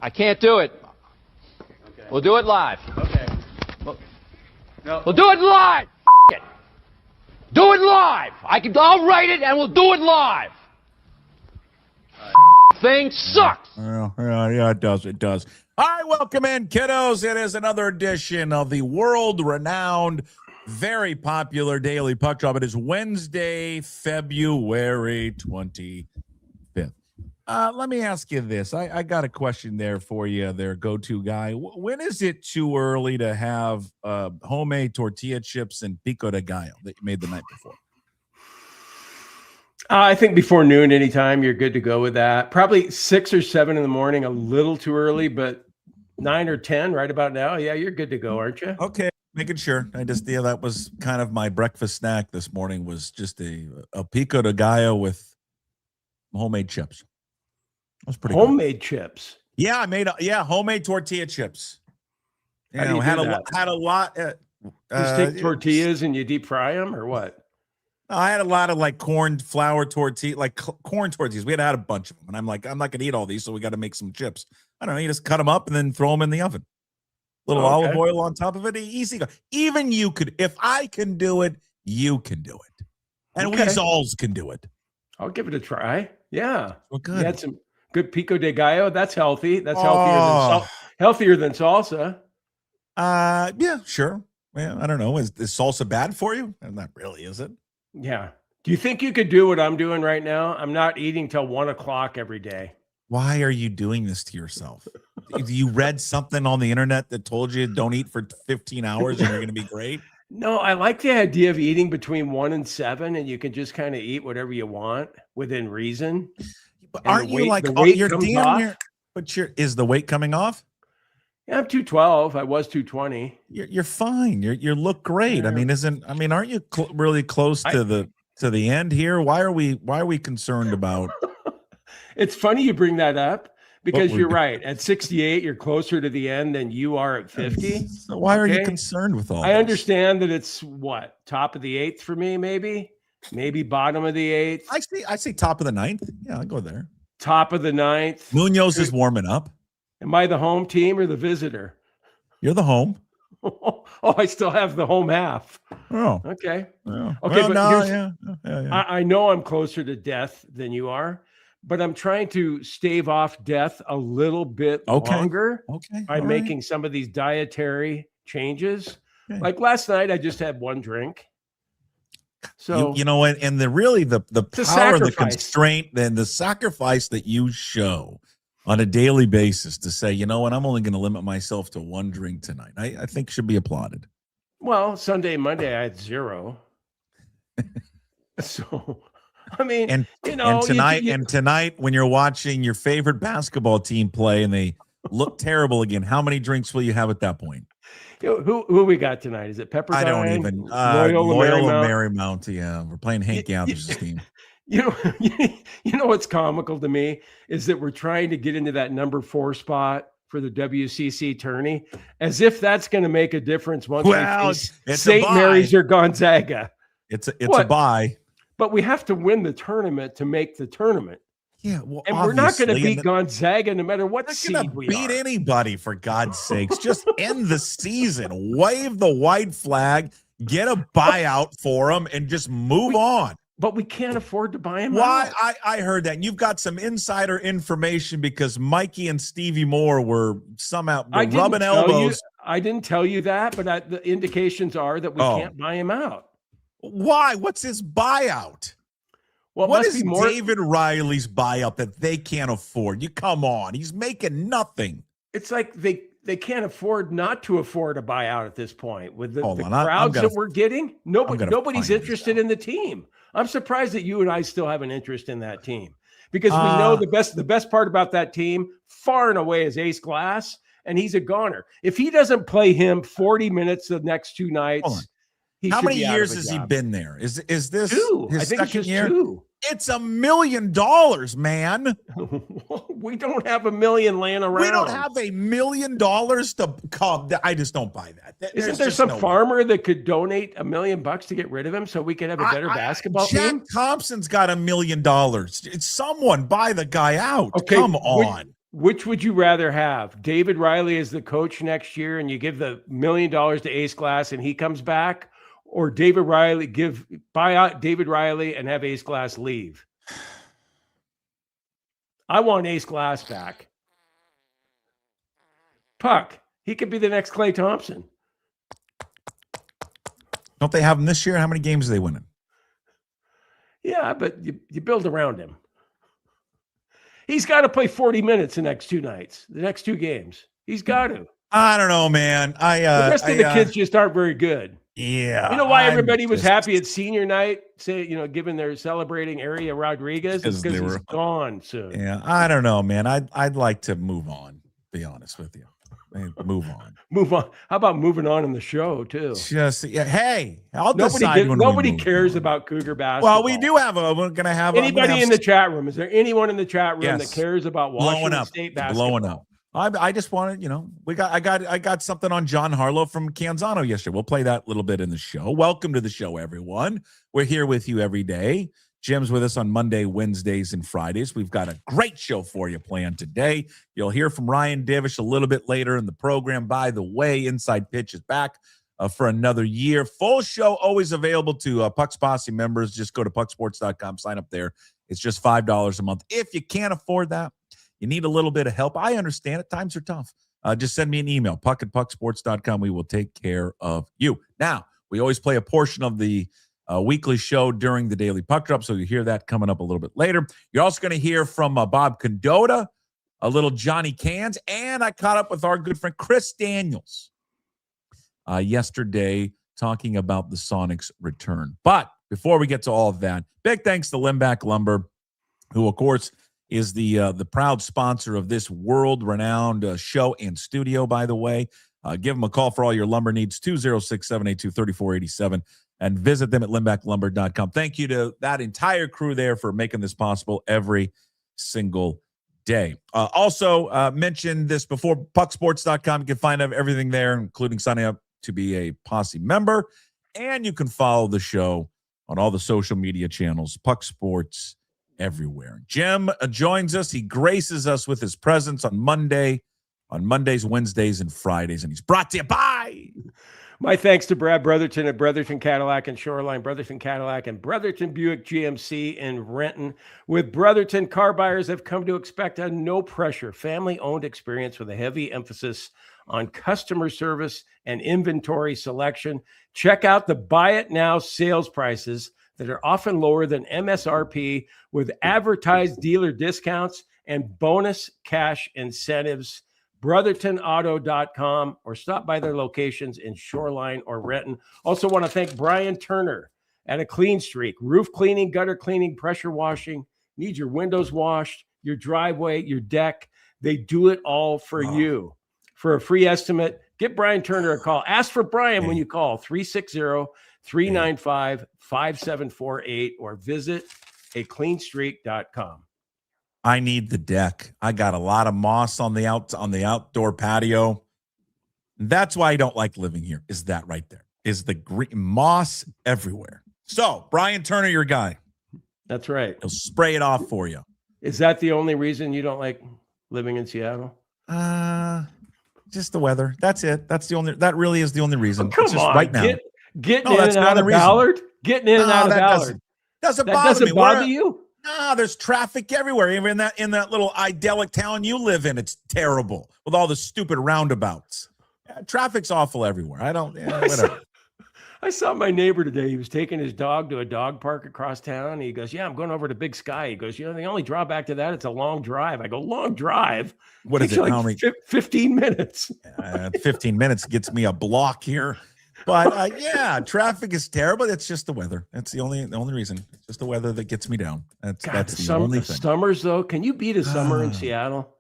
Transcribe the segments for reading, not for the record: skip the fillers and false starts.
I can't do it. Okay. We'll do it live. Okay. No. We'll do it live. It. Do it live. I'll write it and we'll do it live. Thing sucks. Yeah, it does. It does. All right, welcome in, kiddos. It is another edition of the world-renowned, very popular Daily Puck Drop. It is Wednesday, February 25th. Let me ask you this. I got a question there for you, there, go-to guy. When is it too early to have homemade tortilla chips and pico de gallo that you made the night before? I think before noon, anytime, you're good to go with that. Probably 6 or 7 in the morning, a little too early, but 9 or 10 right about now. Yeah, you're good to go, aren't you? Okay, making sure. That was kind of my breakfast snack this morning, was just a pico de gallo with homemade chips. That was pretty homemade chips. Yeah, I made homemade tortilla chips. How do you had do a that? had a lot. You take tortillas and you deep fry them, or what? I had a lot of like corn flour tortilla, like corn tortillas. We had a bunch of them, and I'm like, I'm not gonna eat all these, so we got to make some chips. I don't know. You just cut them up and then throw them in the oven. Little olive oil on top of it. Easy. Even you could, if I can do it, you can do it, and we all can do it. I'll give it a try. Yeah, well, good. You had some good pico de gallo. That's healthy. That's healthier than salsa. Yeah, sure. Yeah, I don't know. Is salsa bad for you? Not really, is it? Yeah. Do you think you could do what I'm doing right now? I'm not eating till 1 o'clock every day. Why are you doing this to yourself? You read something on the internet that told you don't eat for 15 hours and you're going to be great? No, I like the idea of eating between 1 and 7, and you can just kind of eat whatever you want within reason. But aren't you like, you're damn near, but is the weight coming off? Yeah, I'm 212. I was 220. You're fine. You look great. Yeah. Aren't you really close to the end here? Why are we concerned about? It's funny you bring that up because you're right. At 68, you're closer to the end than you are at 50. So why are you concerned with all I understand that it's what, top of the 8th for me, maybe bottom of the 8th. I say top of the 9th. Yeah, I'll go there. Top of the 9th. Munoz is warming up. Am I the home team or the visitor? You're the home. Oh, I still have the home half. Oh, okay. Yeah. Okay, well, but no, yeah. I know I'm closer to death than you are, but I'm trying to stave off death a little bit longer by making some of these dietary changes. Okay. Like last night, I just had one drink. So you know what? And the power, the constraint, and the sacrifice that you show on a daily basis to say, you know what, I'm only going to limit myself to one drink tonight, I think should be applauded. Well, Sunday and Monday, I had 0. So, and tonight, when you're watching your favorite basketball team play and they look terrible again, how many drinks will you have at that point? Who we got tonight? Is it Pepperdine? I don't even. Loyola Marymount. Yeah, we're playing Hank Gathers' team. You know what's comical to me is that we're trying to get into that number 4 spot for the WCC tourney, as if that's going to make a difference once we face St. Mary's or Gonzaga. It's a bye, but we have to win the tournament to make the tournament. Yeah, well, and we're not going to beat Gonzaga no matter what seed we beat are. Anybody, for God's sakes. Just end the season, wave the white flag, get a buyout for them, and just move on. But we can't afford to buy him out. I heard that. And you've got some insider information because Mikey and Stevie Moore were somehow rubbing elbows. I didn't tell you that, but the indications are that we can't buy him out. Why? What's his buyout? Well, what is David Riley's buyout that they can't afford? You come on. He's making nothing. It's like they can't afford not to afford a buyout at this point. With the crowds that we're getting, nobody's interested in the team. I'm surprised that you and I still have an interest in that team because we know the best part about that team far and away is Ace Glass, and he's a goner. If he doesn't play him 40 minutes the next 2 nights, how many years has he been there? Is this 2? his second year? 2. It's $1 million, man. We don't have $1 million laying around. We don't have $1 million to come. I just don't buy that. Isn't there some farmer that could donate $1 million to get rid of him so we could have a better basketball team? Jack Thompson's got $1 million. It's someone buy the guy out. Okay, come on. Which would you rather have? David Riley as the coach next year and you give the $1 million to Ace Glass and he comes back, or buy out David Riley and have Ace Glass leave? I want Ace Glass back. Puck, he could be the next Klay Thompson. Don't they have him this year? How many games are they winning? Yeah, but you build around him. He's got to play 40 minutes the next 2 nights, the next 2 games. He's got to. I don't know, man. The rest of the kids just aren't very good. Yeah. You know why everybody was happy at senior night, given they're celebrating Area Rodriguez? Because he's gone soon. Yeah, I don't know, man. I'd like to move on, be honest with you. Move on. Move on. How about moving on in the show, too? Hey, I'll decide when nobody cares about Cougar basketball. Well, we're going to have anybody in the chat room. Is there anyone in the chat room that cares about Washington State basketball? Blowing up. I just wanted, I got something on John Harlow from Canzano yesterday. We'll play that a little bit in the show. Welcome to the show, everyone. We're here with you every day. Jim's with us on Monday, Wednesdays, and Fridays. We've got a great show for you planned today. You'll hear from Ryan Divish a little bit later in the program. By the way, Inside Pitch is back for another year. Full show always available to Puck's Posse members. Just go to pucksports.com, sign up there. It's just $5 a month. If you can't afford that, you need a little bit of help. I understand it. Times are tough. Just send me an email, puck@pucksports.com. We will take care of you. Now, we always play a portion of the weekly show during the Daily Puck Drop, so you hear that coming up a little bit later. You're also going to hear from Bob Condota, a little Johnny Cans, and I caught up with our good friend Chris Daniels yesterday talking about the Sonics' return. But before we get to all of that, big thanks to Limback Lumber, who, of course, is the proud sponsor of this world-renowned show and studio, by the way. Give them a call for all your lumber needs, 206-782-3487. And visit them at limbacklumber.com. Thank you to that entire crew there for making this possible every single day. Also, mentioned this before, pucksports.com. You can find out everything there, including signing up to be a Posse member. And you can follow the show on all the social media channels, Puck Sports everywhere. Jim joins us. He graces us with his presence on Mondays, Wednesdays, and Fridays. And he's brought to you by... My thanks to Brad Brotherton at Brotherton Cadillac and Shoreline, Brotherton Cadillac, and Brotherton Buick GMC in Renton. With Brotherton, car buyers have come to expect a no-pressure, family-owned experience with a heavy emphasis on customer service and inventory selection. Check out the Buy It Now sales prices that are often lower than MSRP with advertised dealer discounts and bonus cash incentives. BrothertonAuto.com, or stop by their locations in Shoreline or Renton. Also want to thank Brian Turner at A Clean Streak. Roof cleaning, gutter cleaning, pressure washing. Need your windows washed, your driveway, your deck. They do it all for you. For a free estimate, get Brian Turner a call. Ask for Brian when you call 360-395-5748 or visit acleanstreak.com. I need the deck. I got a lot of moss on the outdoor patio. That's why I don't like living here. Is that right there? Is the green moss everywhere? So, Brian Turner, your guy. That's right. He'll spray it off for you. Is that the only reason you don't like living in Seattle? Just the weather. That's it. That really is the only reason. Oh, come it's just on. Right now. Getting in and out of Ballard? Getting in and out of Ballard. Doesn't bother you? No, there's traffic everywhere. Even in that little idyllic town you live in, it's terrible with all the stupid roundabouts. Traffic's awful everywhere. Whatever. I saw my neighbor today. He was taking his dog to a dog park across town. He goes, "Yeah, I'm going over to Big Sky." He goes, "The only drawback to that, it's a long drive." I go, "Long drive? What is it? Like 15 minutes." 15 minutes gets me a block here. But traffic is terrible. It's just the weather. That's the only reason. It's just the weather that gets me down. That's the only thing. Summers though, can you beat a summer in Seattle?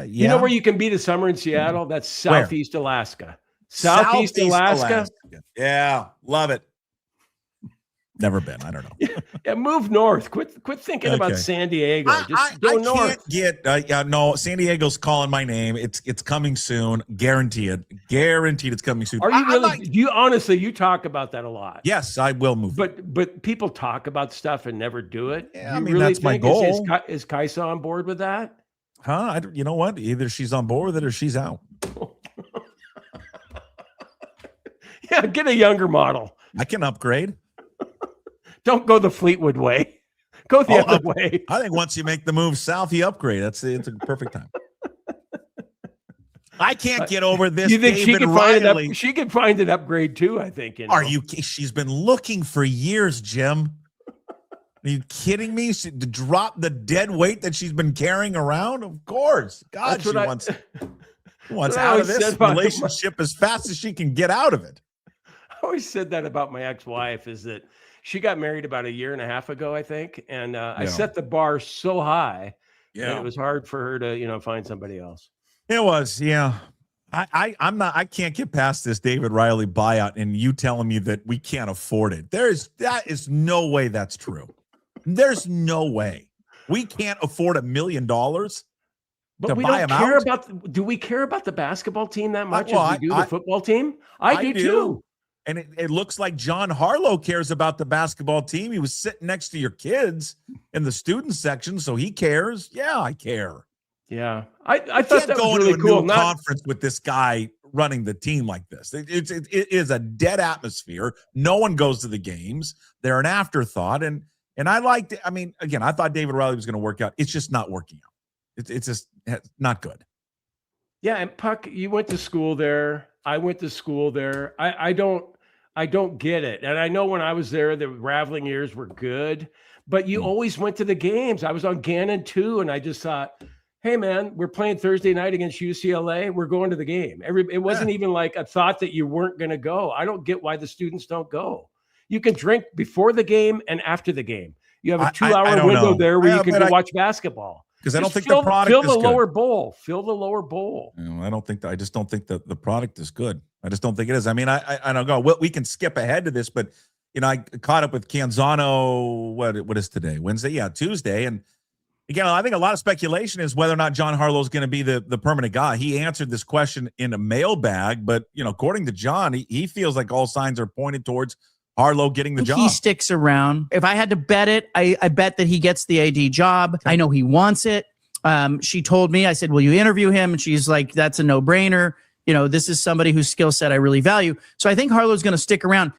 You know where you can beat a summer in Seattle? That's Southeast Alaska. Southeast Alaska. Yeah, love it. Never been. I don't know. Yeah, move north. Quit thinking about San Diego. Just go north. San Diego's calling my name. It's coming soon. Guaranteed it's coming soon. Are you really? You talk about that a lot. Yes, I will move. But people talk about stuff and never do it. Yeah, that's my goal. Is Kaisa on board with that? You know what? Either she's on board with it or she's out. Yeah, get a younger model. I can upgrade. Don't go the Fleetwood way. Go the other way. I think once you make the move south, you upgrade. It's a perfect time. I can't get over this. You think she could find an upgrade too? I think. She's been looking for years, Jim. Are you kidding me? To drop the dead weight that she's been carrying around? Of course. God, she wants out of this relationship as fast as she can get out of it. I always said that about my ex-wife, is that she got married about a year and a half ago, I think. And I set the bar so high that it was hard for her to, find somebody else. It was, yeah. I can't get past this David Riley buyout and you telling me that we can't afford it. That is no way that's true. There's no way. We can't afford $1 million but we don't care about. Do we care about the basketball team that much as we do the football team? I do too. And it looks like John Harlow cares about the basketball team. He was sitting next to your kids in the student section, so he cares. Yeah, I care. Yeah, I thought that was really cool. Conference with this guy running the team like this. It is a dead atmosphere. No one goes to the games. They're an afterthought. And I liked it. I mean, again, I thought David Riley was going to work out. It's just not working out. It's just not good. Yeah, and Puck, you went to school there. I went to school there. I don't get it. And I know when I was there, the Raveling years were good, but you always went to the games. I was on Gannon too, and I just thought, hey man, we're playing Thursday night against UCLA. We're going to the game. It wasn't even like a thought that you weren't going to go. I don't get why the students don't go. You can drink before the game and after the game. You have a 2-hour window there where you can go watch basketball. Because I don't think the product is good. Fill the lower bowl. Fill the lower bowl. I just don't think that the product is good. I just don't think it is. I mean, I don't know. We can skip ahead to this, but I caught up with Canzano. What is today? Wednesday? Yeah, Tuesday. And again, I think a lot of speculation is whether or not John Harlow is going to be the permanent guy. He answered this question in a mailbag, but according to John, he feels like all signs are pointed towards Harlow getting the job. He sticks around. If I had to bet it, I bet that he gets the AD job. Okay. I know he wants it. She told me, I said, will you interview him? And she's like, that's a no-brainer. This is somebody whose skill set I really value. So I think Harlow's going to stick around.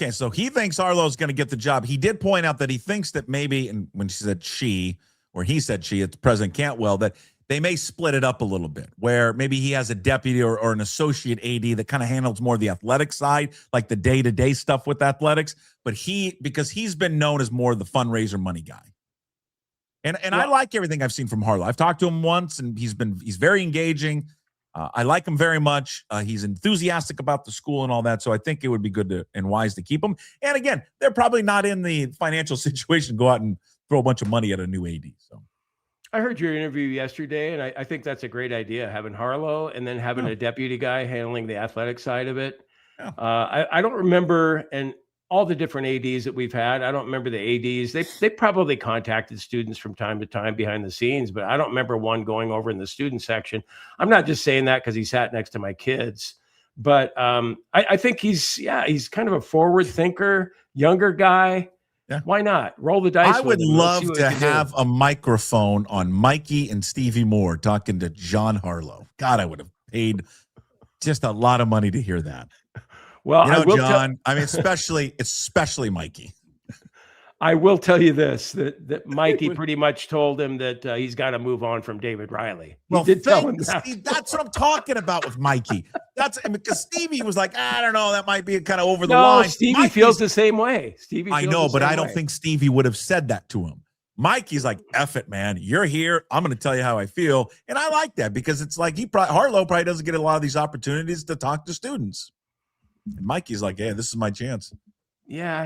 Okay, so he thinks Harlow's going to get the job. He did point out that he thinks that maybe, and when she said she, or he said she, it's President Cantwell, that they may split it up a little bit, where maybe he has a deputy or an associate AD that kind of handles more of the athletic side, like the day-to-day stuff with athletics. But because he's been known as more of the fundraiser money guy. And I like everything I've seen from Harlow. I've talked to him once, and he's very engaging. I like him very much. He's enthusiastic about the school and all that. So I think it would be good and wise to keep him. And again, they're probably not in the financial situation to go out and throw a bunch of money at a new AD. So I heard your interview yesterday, and I think that's a great idea, having Harlow and then having a deputy guy handling the athletic side of it. Yeah. I don't remember, and all the different ADs that we've had, I don't remember the ADs. They probably contacted students from time to time behind the scenes, but I don't remember one going over in the student section. I'm not just saying that because he sat next to my kids, but I think he's kind of a forward thinker, younger guy. Yeah. Why not? Roll the dice. I would love to have a microphone on Mikey and Stevie Moore talking to John Harlow. God, I would have paid just a lot of money to hear that. Well, John, I mean, especially Mikey. I will tell you this, that Mikey pretty much told him that he's got to move on from David Riley. He did tell him that. Steve, that's what I'm talking about with Mikey. Because Stevie was like, I don't know, that might be kind of over the line. Stevie feels the same way. I know, but I don't think Stevie would have said that to him. Mikey's like, F it, man. You're here. I'm going to tell you how I feel. And I like that because it's like Harlow probably doesn't get a lot of these opportunities to talk to students. And Mikey's like, hey, this is my chance. Yeah,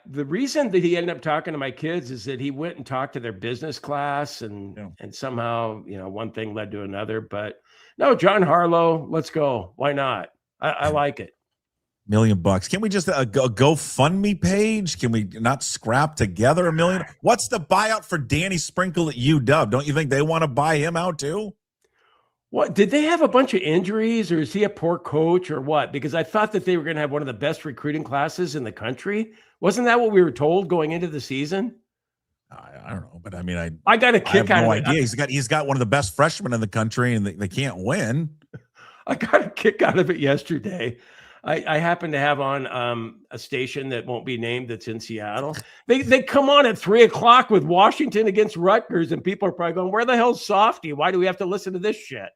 the reason that he ended up talking to my kids is that he went and talked to their business class and somehow, one thing led to another. But no, John Harlow, let's go. Why not? I like it. $1 million. Can we just a GoFundMe page? Can we not scrap together $1 million? What's the buyout for Danny Sprinkle at UW? Don't you think they want to buy him out too? What, did they have a bunch of injuries, or is he a poor coach, or what? Because I thought that they were going to have one of the best recruiting classes in the country. Wasn't that what we were told going into the season? I don't know, but I mean, I got a kick out of it. No idea. He's got one of the best freshmen in the country, and they can't win. I got a kick out of it yesterday. I happen to have on a station that won't be named that's in Seattle. They come on at 3:00 with Washington against Rutgers, and people are probably going, "Where the hell's Softy? Why do we have to listen to this shit?"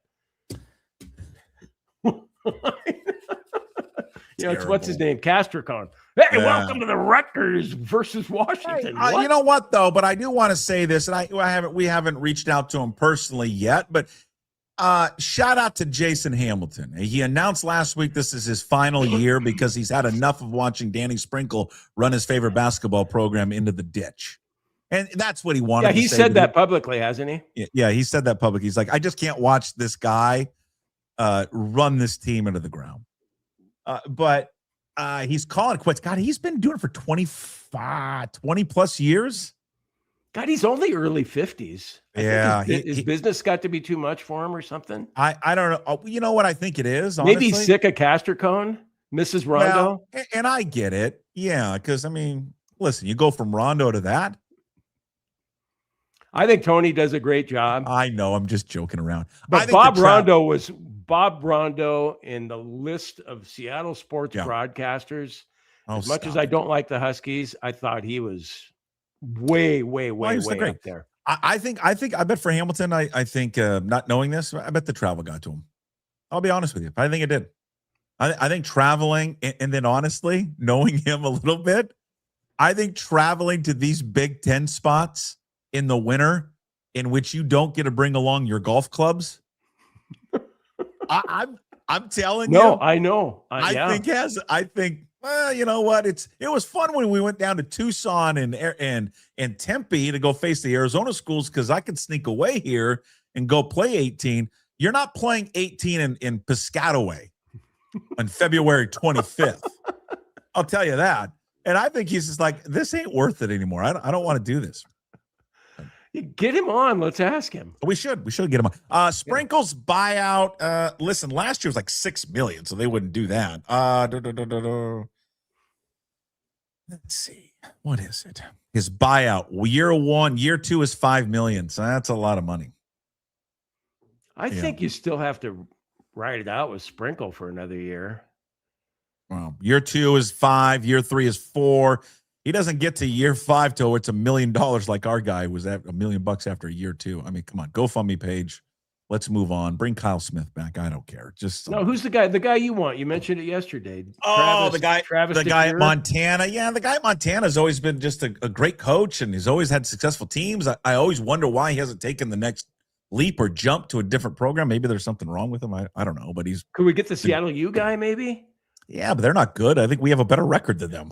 It's what's his name, Castricon. Hey, welcome to the Rutgers versus Washington. Hey, you know what though? But I do want to say this, and we haven't reached out to him personally yet, but shout out to Jason Hamilton. He announced last week this is his final year because he's had enough of watching Danny Sprinkle run his favorite basketball program into the ditch, and that's what he wanted. Yeah, he said that publicly, hasn't he? Yeah, he said that publicly. He's like, I just can't watch this guy run this team into the ground. But he's calling quits. God, he's been doing it for 20 plus years. God, he's only early 50s. Yeah. His business got to be too much for him or something. I don't know. You know what I think it is? Honestly? Maybe he's sick of Castricone, Mrs. Rondo. Well, and I get it. Yeah, because, I mean, listen, you go from Rondo to that. I think Tony does a great job. I know. I'm just joking around. But Bob Rondo in the list of Seattle sports broadcasters. As much as I don't like the Huskies, I thought he was way up there. I bet for Hamilton, I think not knowing this, I bet the travel got to him. I'll be honest with you. I think it did. I think traveling and then honestly knowing him a little bit, I think traveling to these Big Ten spots in the winter in which you don't get to bring along your golf clubs. I'm telling you. No, I know. I think well, you know what? It was fun when we went down to Tucson and Tempe to go face the Arizona schools because I could sneak away here and go play 18. You're not playing 18 in Piscataway on February 25th. I'll tell you that. And I think he's just like, this ain't worth it anymore. I don't want to do this. Get him on. Let's ask him. We should get him on. Sprinkles buyout. Listen, last year was like $6 million, so they wouldn't do that. Let's see. What is it? His buyout. Year 1, year 2 is $5 million. So that's a lot of money. I think you still have to ride it out with Sprinkle for another year. Well, year 2 is 5, year 3 is 4. He doesn't get to year 5 till it's $1 million like our guy was at $1 million after year 2. I mean, come on, GoFundMe page. Let's move on. Bring Kyle Smith back. I don't care. Just no. Who's the guy? The guy you want? You mentioned it yesterday. The guy at Montana. Yeah, the guy at Montana has always been just a great coach, and he's always had successful teams. I always wonder why he hasn't taken the next leap or jump to a different program. Maybe there's something wrong with him. I don't know, but he's. Could we get the Seattle U guy? Maybe. Yeah, but they're not good. I think we have a better record than them.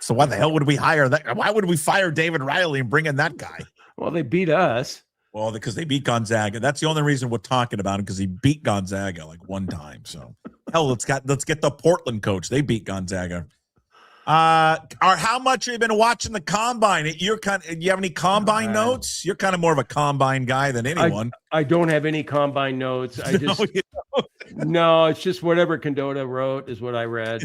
So why the hell would we hire that? Why would we fire David Riley and bring in that guy? Well, they beat us. Well, because they beat Gonzaga. That's the only reason we're talking about him, because he beat Gonzaga like one time. So hell, let's get the Portland coach. They beat Gonzaga. How much have you been watching the combine? You have any combine notes? You're kind of more of a combine guy than anyone. I don't have any combine notes. No, it's just whatever Condota wrote is what I read.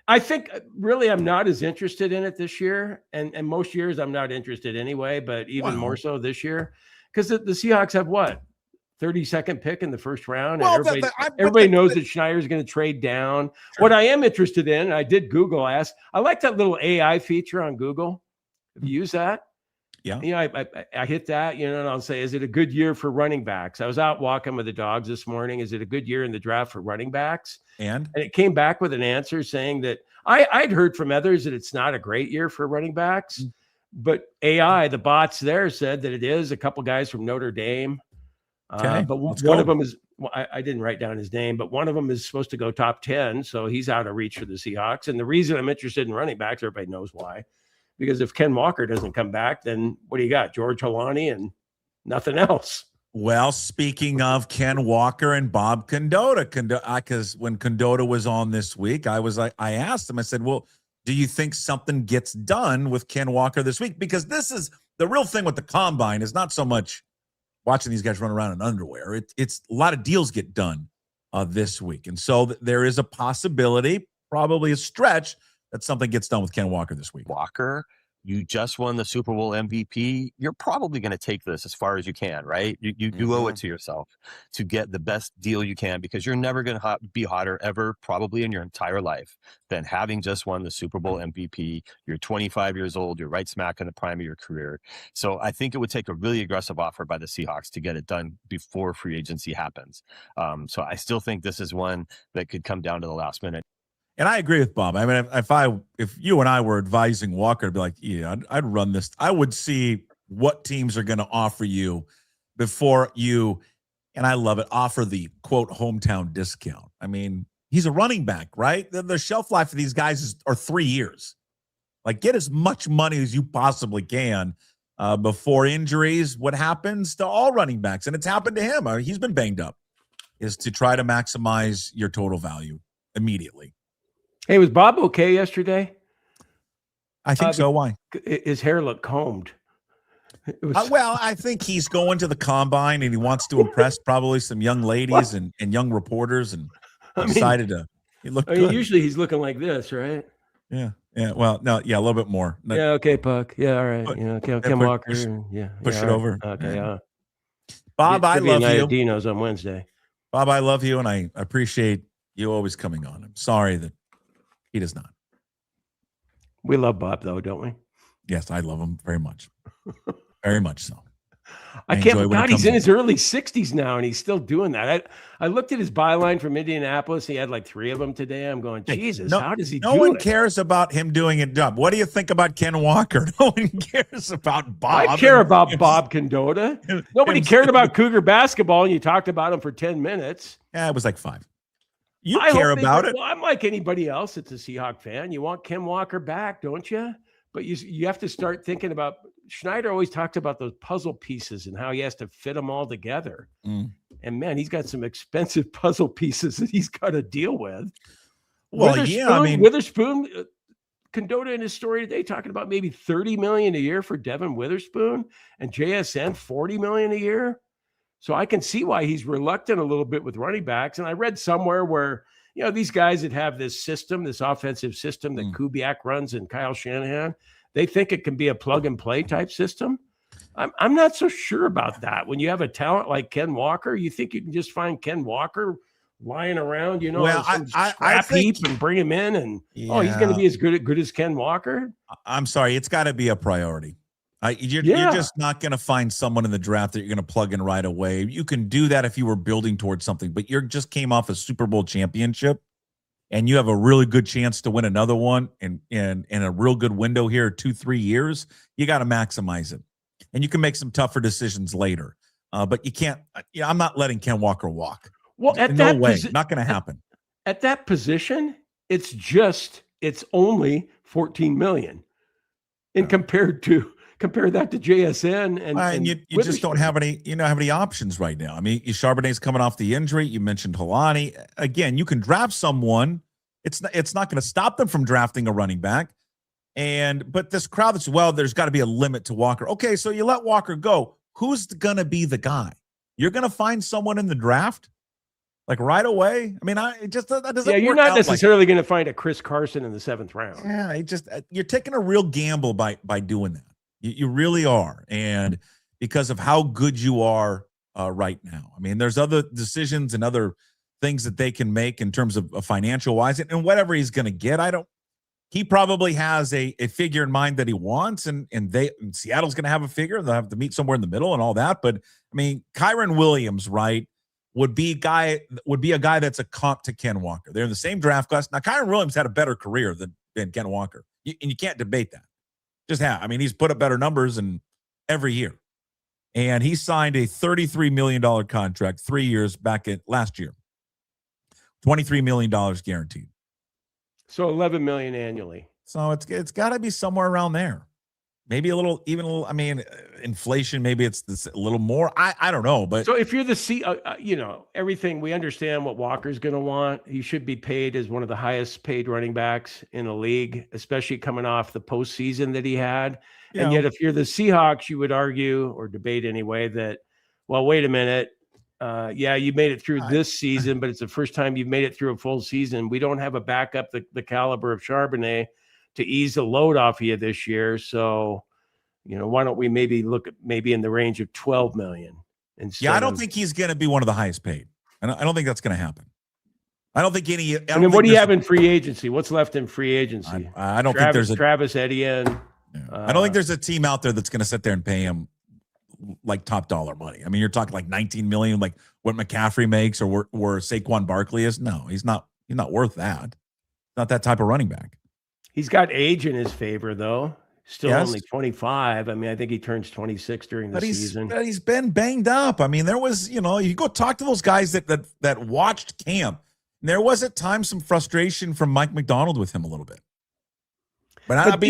I think really I'm not as interested in it this year, and most years I'm not interested anyway, but even more so this year, because the Seahawks have what? 32nd pick in the first round. Well, and everybody knows that Schneider's going to trade down. Sure. What I am interested in, I did Google ask. I like that little AI feature on Google. Have you used that? Yeah. I hit that, and I'll say, is it a good year for running backs? I was out walking with the dogs this morning. Is it a good year in the draft for running backs? And it came back with an answer saying that I'd heard from others that it's not a great year for running backs, but AI, the bots there, said that it is. A couple guys from Notre Dame. Okay, but one of them is, I didn't write down his name, but one of them is supposed to go top 10. So he's out of reach for the Seahawks. And the reason I'm interested in running backs, everybody knows why, because if Ken Walker doesn't come back, then what do you got? George Holani and nothing else. Well, speaking of Ken Walker and Bob Condota, because when Condota was on this week, I asked him, I said, well, do you think something gets done with Ken Walker this week? Because this is the real thing with the combine, is not so much watching these guys run around in underwear. It's a lot of deals get done this week. And so there is a possibility, probably a stretch, that something gets done with Ken Walker this week. Walker, you just won the Super Bowl MVP. You're probably going to take this as far as you can, right? You owe it to yourself to get the best deal you can, because you're never going to be hotter ever, probably in your entire life, than having just won the Super Bowl MVP. You're 25 years old. You're right smack in the prime of your career. So I think it would take a really aggressive offer by the Seahawks to get it done before free agency happens. So I still think this is one that could come down to the last minute. And I agree with Bob. I mean, if you and I were advising Walker, to be like, yeah, I'd run this. I would see what teams are going to offer you before you, and I love it, offer the quote hometown discount. I mean, he's a running back, right? The shelf life for these guys are 3 years. Like, get as much money as you possibly can before injuries. What happens to all running backs, and it's happened to him. I mean, he's been banged up, is to try to maximize your total value immediately. Hey, was Bob okay yesterday? I think so. Why? His hair looked combed. Well, I think he's going to the combine and he wants to impress probably some young ladies and young reporters, and decided to. He looked good. Usually he's looking like this, right? Yeah. Well, no, a little bit more. Yeah. Okay, Puck. Yeah. All right. Ken Walker. Push it over. Okay. Yeah. Bob, I love you. Dino's on Wednesday. Bob, I love you, and I appreciate you always coming on. I'm sorry that he does not. We love Bob, though, don't we? Yes, I love him very much. Very much so. I can't believe God, he's in his early 60s now, and he's still doing that. I looked at his byline from Indianapolis. He had like 3 of them today. I'm going, Jesus, how does he do it? No one cares about him doing a job. What do you think about Ken Walker? No one cares about Bob. I care about Bob Condota. Nobody cared about Cougar basketball, and you talked about him for 10 minutes. Yeah, it was like 5. You care about it. Well, I'm like anybody else that's a Seahawk fan. You want Ken Walker back, don't you? But you have to start thinking about – Schneider always talked about those puzzle pieces and how he has to fit them all together. And, man, he's got some expensive puzzle pieces that he's got to deal with. Well, Witherspoon, Condota in his story today talking about maybe $30 million a year for Devin Witherspoon, and JSN $40 million a year. So I can see why he's reluctant a little bit with running backs. And I read somewhere where, these guys that have this system, this offensive system that Kubiak runs and Kyle Shanahan, they think it can be a plug and play type system. I'm not so sure about that. When you have a talent like Ken Walker, you think you can just find Ken Walker lying around, I think, and bring him in and, he's going to be as good as Ken Walker? I'm sorry. It's got to be a priority. You're just not going to find someone in the draft that you're going to plug in right away. You can do that if you were building towards something, but you just came off a Super Bowl championship and you have a really good chance to win another one in a real good window here, 2-3 years. You got to maximize it, and you can make some tougher decisions later. But you can't. I'm not letting Ken Walker walk. Well, no way, not going to happen. At that position, it's only $14 million, and compare that to JSN and you just don't have any options right now. I mean, Charbonnet's coming off the injury. You mentioned Helani. Again, you can draft someone. It's not going to stop them from drafting a running back. But this crowd there's got to be a limit to Walker. Okay, so you let Walker go. Who's going to be the guy? You're going to find someone in the draft like right away. I mean, that doesn't. Yeah, you're not necessarily going to find a Chris Carson in the 7th round. Yeah, you're taking a real gamble by doing that. You really are. And because of how good you are right now. I mean, there's other decisions and other things that they can make in terms of financial wise and whatever he's going to get. He probably has a figure in mind that he wants, and Seattle's going to have a figure. They'll have to meet somewhere in the middle and all that. But I mean, Kyron Williams, right, would be a guy that's a comp to Ken Walker. They're in the same draft class. Now, Kyron Williams had a better career than Ken Walker. And you can't debate that. I mean, he's put up better numbers in every year. And he signed a $33 million contract 3 years back last year. $23 million guaranteed. So $11 million annually. So it's got to be somewhere around there. Maybe a little, I mean, inflation, maybe it's a little more. I don't know. But so if you're the everything, we understand what Walker's going to want. He should be paid as one of the highest paid running backs in the league, especially coming off the postseason that he had. Yeah. And yet if you're the Seahawks, you would argue or debate anyway that, well, wait a minute. You made it through this season, but it's the first time you've made it through a full season. We don't have a backup the caliber of Charbonnet to ease the load off of you this year. So, why don't we maybe look at maybe in the range of 12 million? I don't think he's going to be one of the highest paid. I don't think that's going to happen. I don't think any. And then what do you have in free agency? What's left in free agency? I don't think there's a Travis Etienne. Yeah. I don't think there's a team out there that's going to sit there and pay him like top dollar money. I mean, you're talking like 19 million, like what McCaffrey makes or where Saquon Barkley is. No, he's not worth that. Not that type of running back. He's got age in his favor, though. Still only 25. I mean, I think he turns 26 during the season. But he's been banged up. I mean, there was, you go talk to those guys that watched camp. And there was at times some frustration from Mike McDonald with him a little bit. But not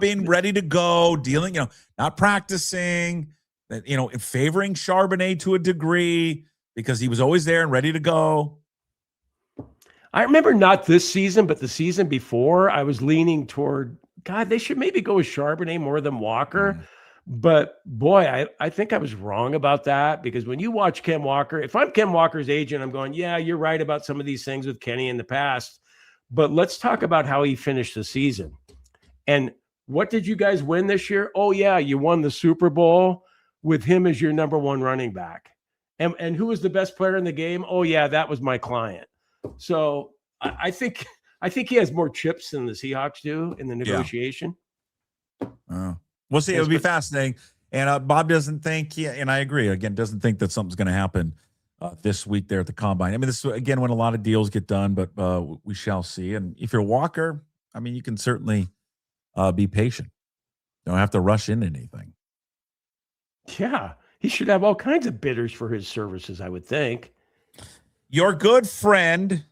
being ready to go, dealing, not practicing, favoring Charbonnet to a degree because he was always there and ready to go. I remember not this season, but the season before, I was leaning toward, God, they should maybe go with Charbonnet more than Walker. But boy, I think I was wrong about that because when you watch Ken Walker, if I'm Ken Walker's agent, I'm going, yeah, you're right about some of these things with Kenny in the past. But let's talk about how he finished the season. And what did you guys win this year? Oh, yeah, you won the Super Bowl with him as your number one running back. And who was the best player in the game? Oh, yeah, that was my client. So I think he has more chips than the Seahawks do in the negotiation. We'll see. It'll be fascinating. And Bob doesn't think, and I agree, again, doesn't think that something's going to happen this week there at the Combine. I mean, this is, again, when a lot of deals get done, but we shall see. And if you're Walker, I mean, you can certainly be patient. You don't have to rush into anything. Yeah, he should have all kinds of bidders for his services, I would think. Your good friend,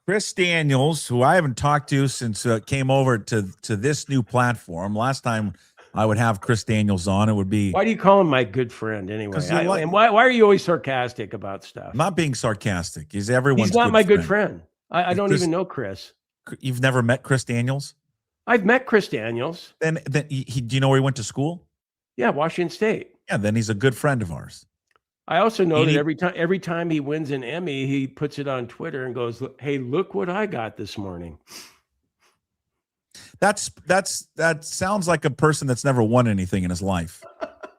Chris Daniels, who I haven't talked to since came over to this new platform. Last time I would have Chris Daniels on, it would be. Why do you call him my good friend anyway? And why are you always sarcastic about stuff? I'm not being sarcastic. He's everyone's. He's not my good friend. I don't even know Chris. You've never met Chris Daniels? I've met Chris Daniels. Then do you know where he went to school? Yeah, Washington State. Yeah, then he's a good friend of ours. I also know that every time he wins an Emmy, he puts it on Twitter and goes, "Hey, look what I got this morning." That sounds like a person that's never won anything in his life,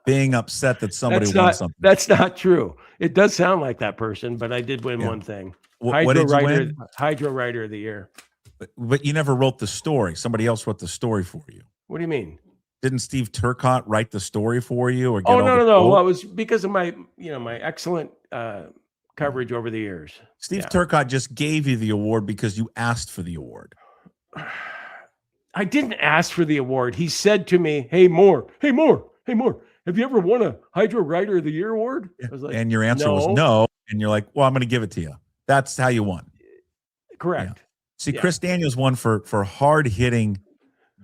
being upset that somebody won something. That's not true. It does sound like that person, but I did win one thing. What did you win? Hydro Writer of the Year. But you never wrote the story. Somebody else wrote the story for you. What do you mean? Didn't Steve Turcotte write the story for you? Or no. Well, it was because of my excellent coverage over the years. Steve Turcotte just gave you the award because you asked for the award. I didn't ask for the award. He said to me, "Hey, Moore, have you ever won a Hydro Writer of the Year award?" I was like, and your answer was no. And you're like, "Well, I'm going to give it to you." That's how you won. Correct. Yeah. See, Chris Daniels won for hard-hitting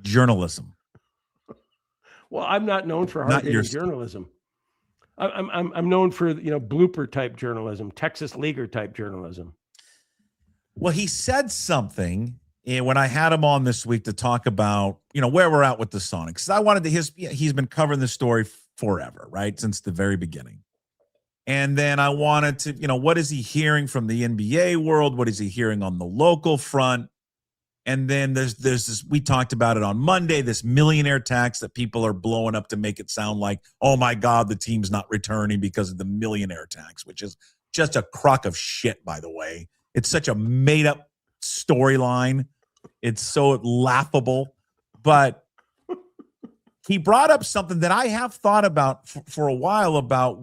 journalism. Well, I'm not known for hard-hitting journalism. I'm known for blooper type journalism, Texas Leaguer type journalism. Well, he said something when I had him on this week to talk about where we're at with the Sonics. I wanted he's been covering this story forever, right, since the very beginning. And then I wanted to what is he hearing from the NBA world? What is he hearing on the local front? And then there's this, we talked about it on Monday, this millionaire tax that people are blowing up to make it sound like, oh my God, the team's not returning because of the millionaire tax, which is just a crock of shit, by the way. It's such a made up storyline. It's so laughable. But he brought up something that I have thought about for a while about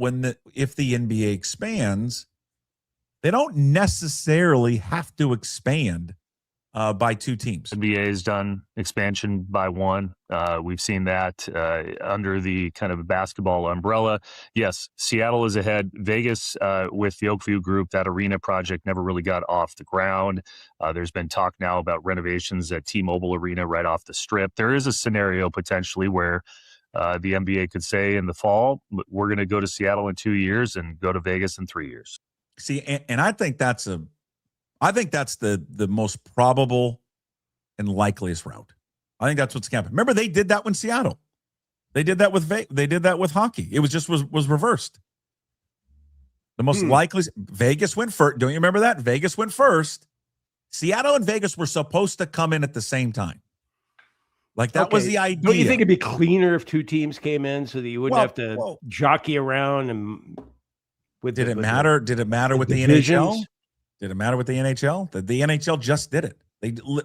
if the NBA expands, they don't necessarily have to expand by two teams. NBA has done expansion by one. We've seen that under the kind of basketball umbrella. Yes, Seattle is ahead. Vegas with the Oakview Group, that arena project never really got off the ground. There's been talk now about renovations at T-Mobile Arena right off the Strip. There is a scenario potentially where the NBA could say in the fall, we're going to go to Seattle in 2 years and go to Vegas in 3 years. See, and I think that's the most probable and likeliest route. I think that's what's happening. Remember, they did that when Seattle. They did that with hockey. It was reversed. The most likely Vegas went first. Don't you remember that? Vegas went first. Seattle and Vegas were supposed to come in at the same time. Like that was the idea. Don't you think it'd be cleaner if two teams came in so that you wouldn't have to jockey around and Did it matter with the NHL? Did it matter with the NHL? The NHL just did it.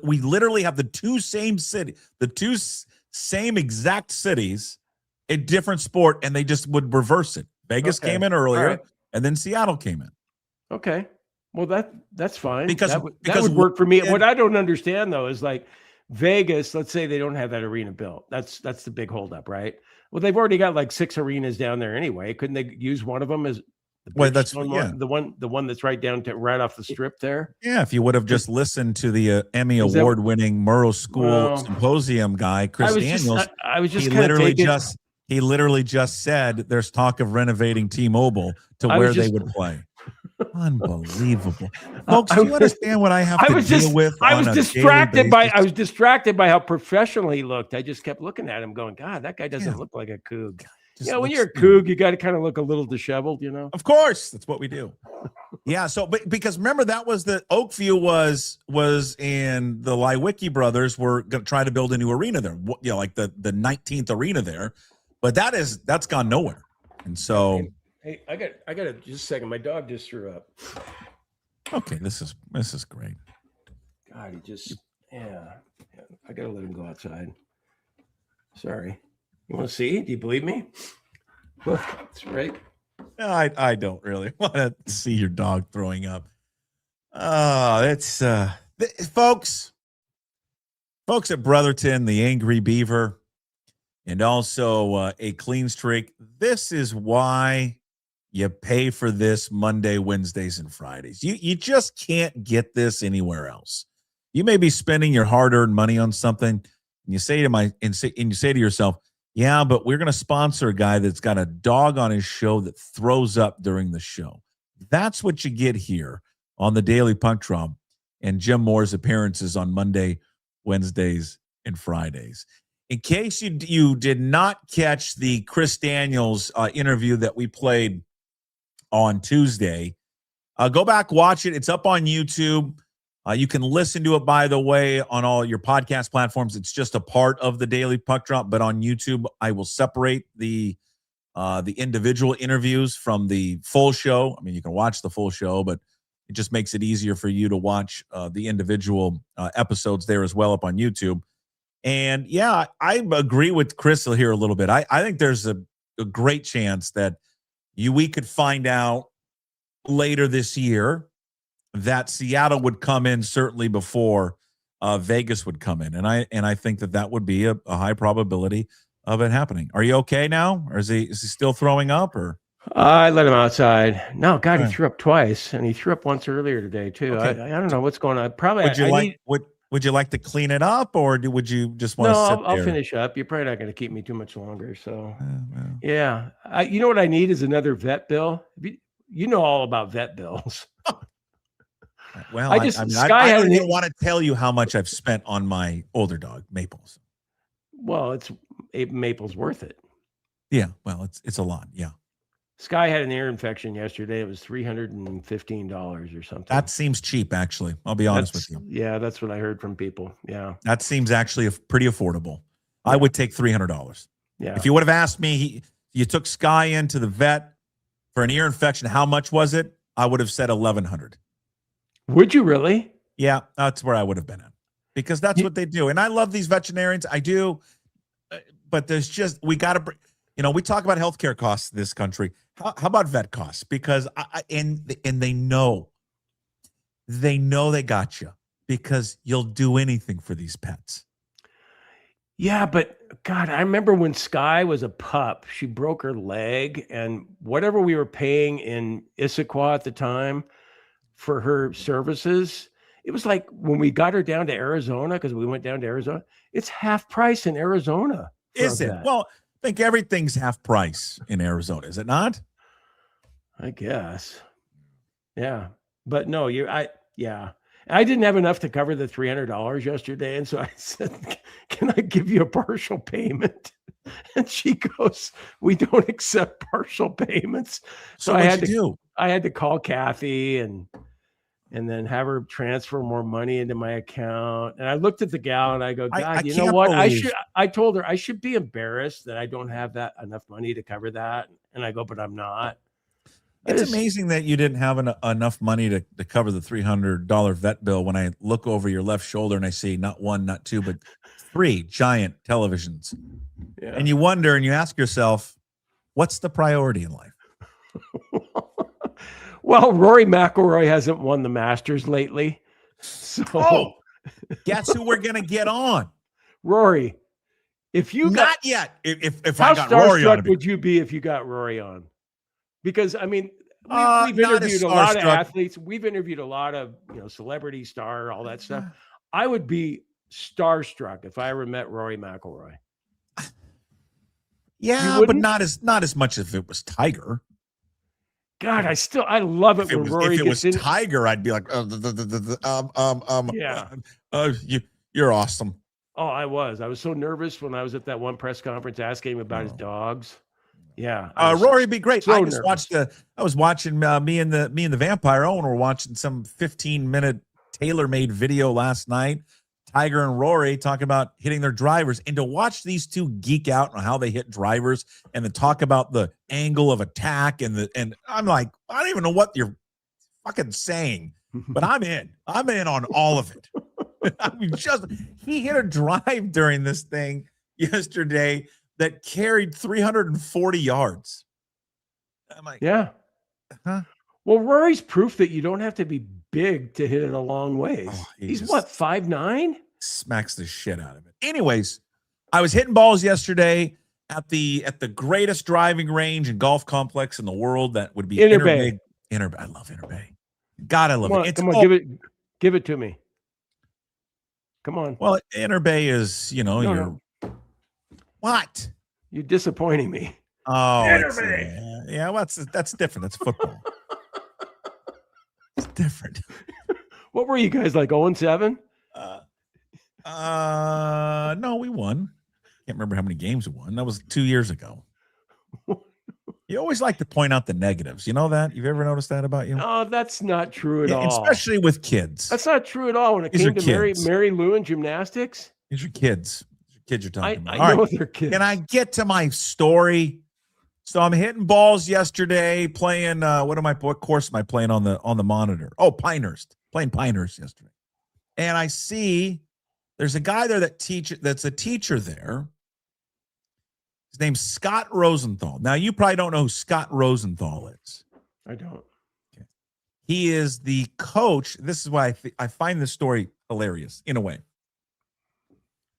We literally have the two same exact cities, a different sport, and they just would reverse it. Vegas came in earlier, and then Seattle came in. Okay. Well, that's fine. Because that would work for me. What I don't understand though is like Vegas. Let's say they don't have that arena built. That's the big holdup, right? Well, they've already got like 6 arenas down there anyway. Couldn't they use one of them as the one that's right off the strip there? Yeah, if you would have just listened to the Emmy award-winning Murrow School Symposium guy, Chris Daniels, he literally just said there's talk of renovating T-Mobile to where they would play. Unbelievable, folks. Do you understand what I have to deal with? I was distracted by how professional he looked. I just kept looking at him, going, "God, that guy doesn't look like a Coug." When you're a Coug, you got to kind of look a little disheveled, you know. Of course, that's what we do. Yeah. So, but because remember that was the Oakview was in the Lewicki brothers were going to try to build a new arena there. You know, like the 19th arena there, but that's gone nowhere, and so. Hey, I got just a second. My dog just threw up. Okay, this is great. God, I gotta let him go outside. Sorry. You want to see? Do you believe me? Look, it's right. No, I don't really want to see your dog throwing up. Oh, it's folks at Brotherton, the Angry Beaver, and also a Clean Streak. This is why you pay for this Monday, Wednesdays, and Fridays. You just can't get this anywhere else. You may be spending your hard-earned money on something, and you say to yourself, "Yeah, but we're going to sponsor a guy that's got a dog on his show that throws up during the show." That's what you get here on the Daily Puck Drop and Jim Moore's appearances on Monday, Wednesdays, and Fridays. In case you did not catch the Chris Daniels interview that we played on Tuesday, go back, watch it. It's up on YouTube. You can listen to it, by the way, on all your podcast platforms. It's just a part of the Daily Puck Drop, but on YouTube, I will separate the individual interviews from the full show. I mean, you can watch the full show, but it just makes it easier for you to watch the individual episodes there as well up on YouTube. And yeah, I agree with Crystal here a little bit. I think there's a great chance that we could find out later this year that Seattle would come in certainly before Vegas would come in, and I think that would be a high probability of it happening. Are you okay now, or is he still throwing up? Or I let him outside. No, God, he threw up twice, and he threw up once earlier today too. Okay. I don't know what's going on. Probably would you like to clean it up, or would you just want to sit there? I'll finish up. You're probably not going to keep me too much longer. So, yeah. You know what I need is another vet bill. You know all about vet bills. Well, I don't even want to tell you how much I've spent on my older dog, Maples. Well, Maple's worth it. Yeah, well, it's a lot. Yeah. Sky had an ear infection yesterday. It was $315 or something. That seems cheap, actually. I'll be honest with you. Yeah, that's what I heard from people. Yeah. That seems actually pretty affordable. I would take $300. Yeah. If you would have asked me, you took Sky into the vet for an ear infection, how much was it? I would have said $1,100. Would you really? Yeah, that's where I would have been at, because that's what they do. And I love these veterinarians. I do. But there's just, we got to, we talk about healthcare costs in this country. How about vet costs? Because and they know they got you, because you'll do anything for these pets. Yeah, but God, I remember when Sky was a pup, she broke her leg, and whatever we were paying in Issaquah at the time for her services, it was like when we got her down to Arizona, because we went down to Arizona, it's half price in Arizona. Is it? Well, I think everything's half price in Arizona, is it not? I guess. Yeah. But no, I didn't have enough to cover the $300 yesterday. And so I said, "Can I give you a partial payment?" And she goes, "We don't accept partial payments." So I had to call Kathy, and and then have her transfer more money into my account. And I looked at the gal and I go, God, I you know can't what? believe- I told her I should be embarrassed that I don't have that enough money to cover that. And I go, but I'm not. It's amazing that you didn't have enough money to cover the $300 vet bill when I look over your left shoulder and I see not one, not two, but 3 giant televisions. Yeah. And you wonder and you ask yourself, what's the priority in life? Well, Rory McIlroy hasn't won the Masters lately. So guess who we're going to get on? Rory. If you not yet. If how I got Rory on, would you be if you got Rory on? Because I mean, we've not interviewed a lot of athletes. We've interviewed a lot of celebrity star, all that stuff. I would be starstruck if I ever met Rory McIlroy. Yeah, but not as much as if it was Tiger. God, I love it when Rory gets in. Tiger, I'd be like, you're awesome. Oh, I was so nervous when I was at that one press conference asking him about his dogs. Yeah, Rory would be great. So I just watched I was watching me and the Vampire Owen were watching some 15-minute tailor-made video last night. Tiger and Rory talking about hitting their drivers, and to watch these two geek out on how they hit drivers and then talk about the angle of attack and I'm like, I don't even know what you're fucking saying, but I'm in on all of it. I mean, he hit a drive during this thing yesterday that carried 340 yards. I'm like, yeah. Huh? Well, Rory's proof that you don't have to be big to hit it a long ways. Oh, he's what, 5'9"? Smacks the shit out of it. Anyways, I was hitting balls yesterday at the greatest driving range and golf complex in the world. That would be Interbay. I love Interbay. God, I love it. Come on, give it to me. Come on. Well, Interbay is, what? You're disappointing me. Oh, yeah. Well, that's different. That's football. It's different. What were you guys like? 0-7? No, we won. Can't remember how many games we won. That was 2 years ago. You always like to point out the negatives. You know that? You've ever noticed that about you? Oh, that's not true at all. Especially with kids. That's not true at all. When it came to Mary Lou and gymnastics. These are kids. Kids you're talking about. I know they're kids. Can I get to my story? So I'm hitting balls yesterday, playing what course am I playing on the monitor? Oh, Pinehurst. Playing Pinehurst yesterday. And I see there's a guy there that's a teacher there. His name's Scott Rosenthal. Now you probably don't know who Scott Rosenthal is. I don't. Okay. He is the coach. This is why I find this story hilarious in a way.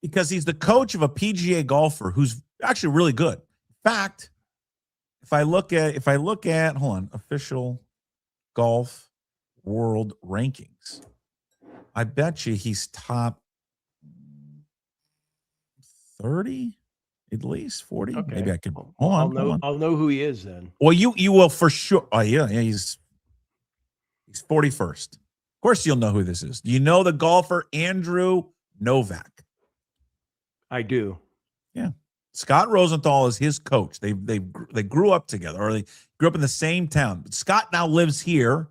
Because he's the coach of a PGA golfer who's actually really good. In fact, if I look at official golf world rankings, I bet you he's top 30, at least 40. Okay. Maybe I can hold on. I'll know who he is then. Well, you will for sure. Oh yeah, he's 41st. Of course, you'll know who this is. You know the golfer Andrew Novak. I do. Yeah. Scott Rosenthal is his coach. They grew up together, or they grew up in the same town. But Scott now lives here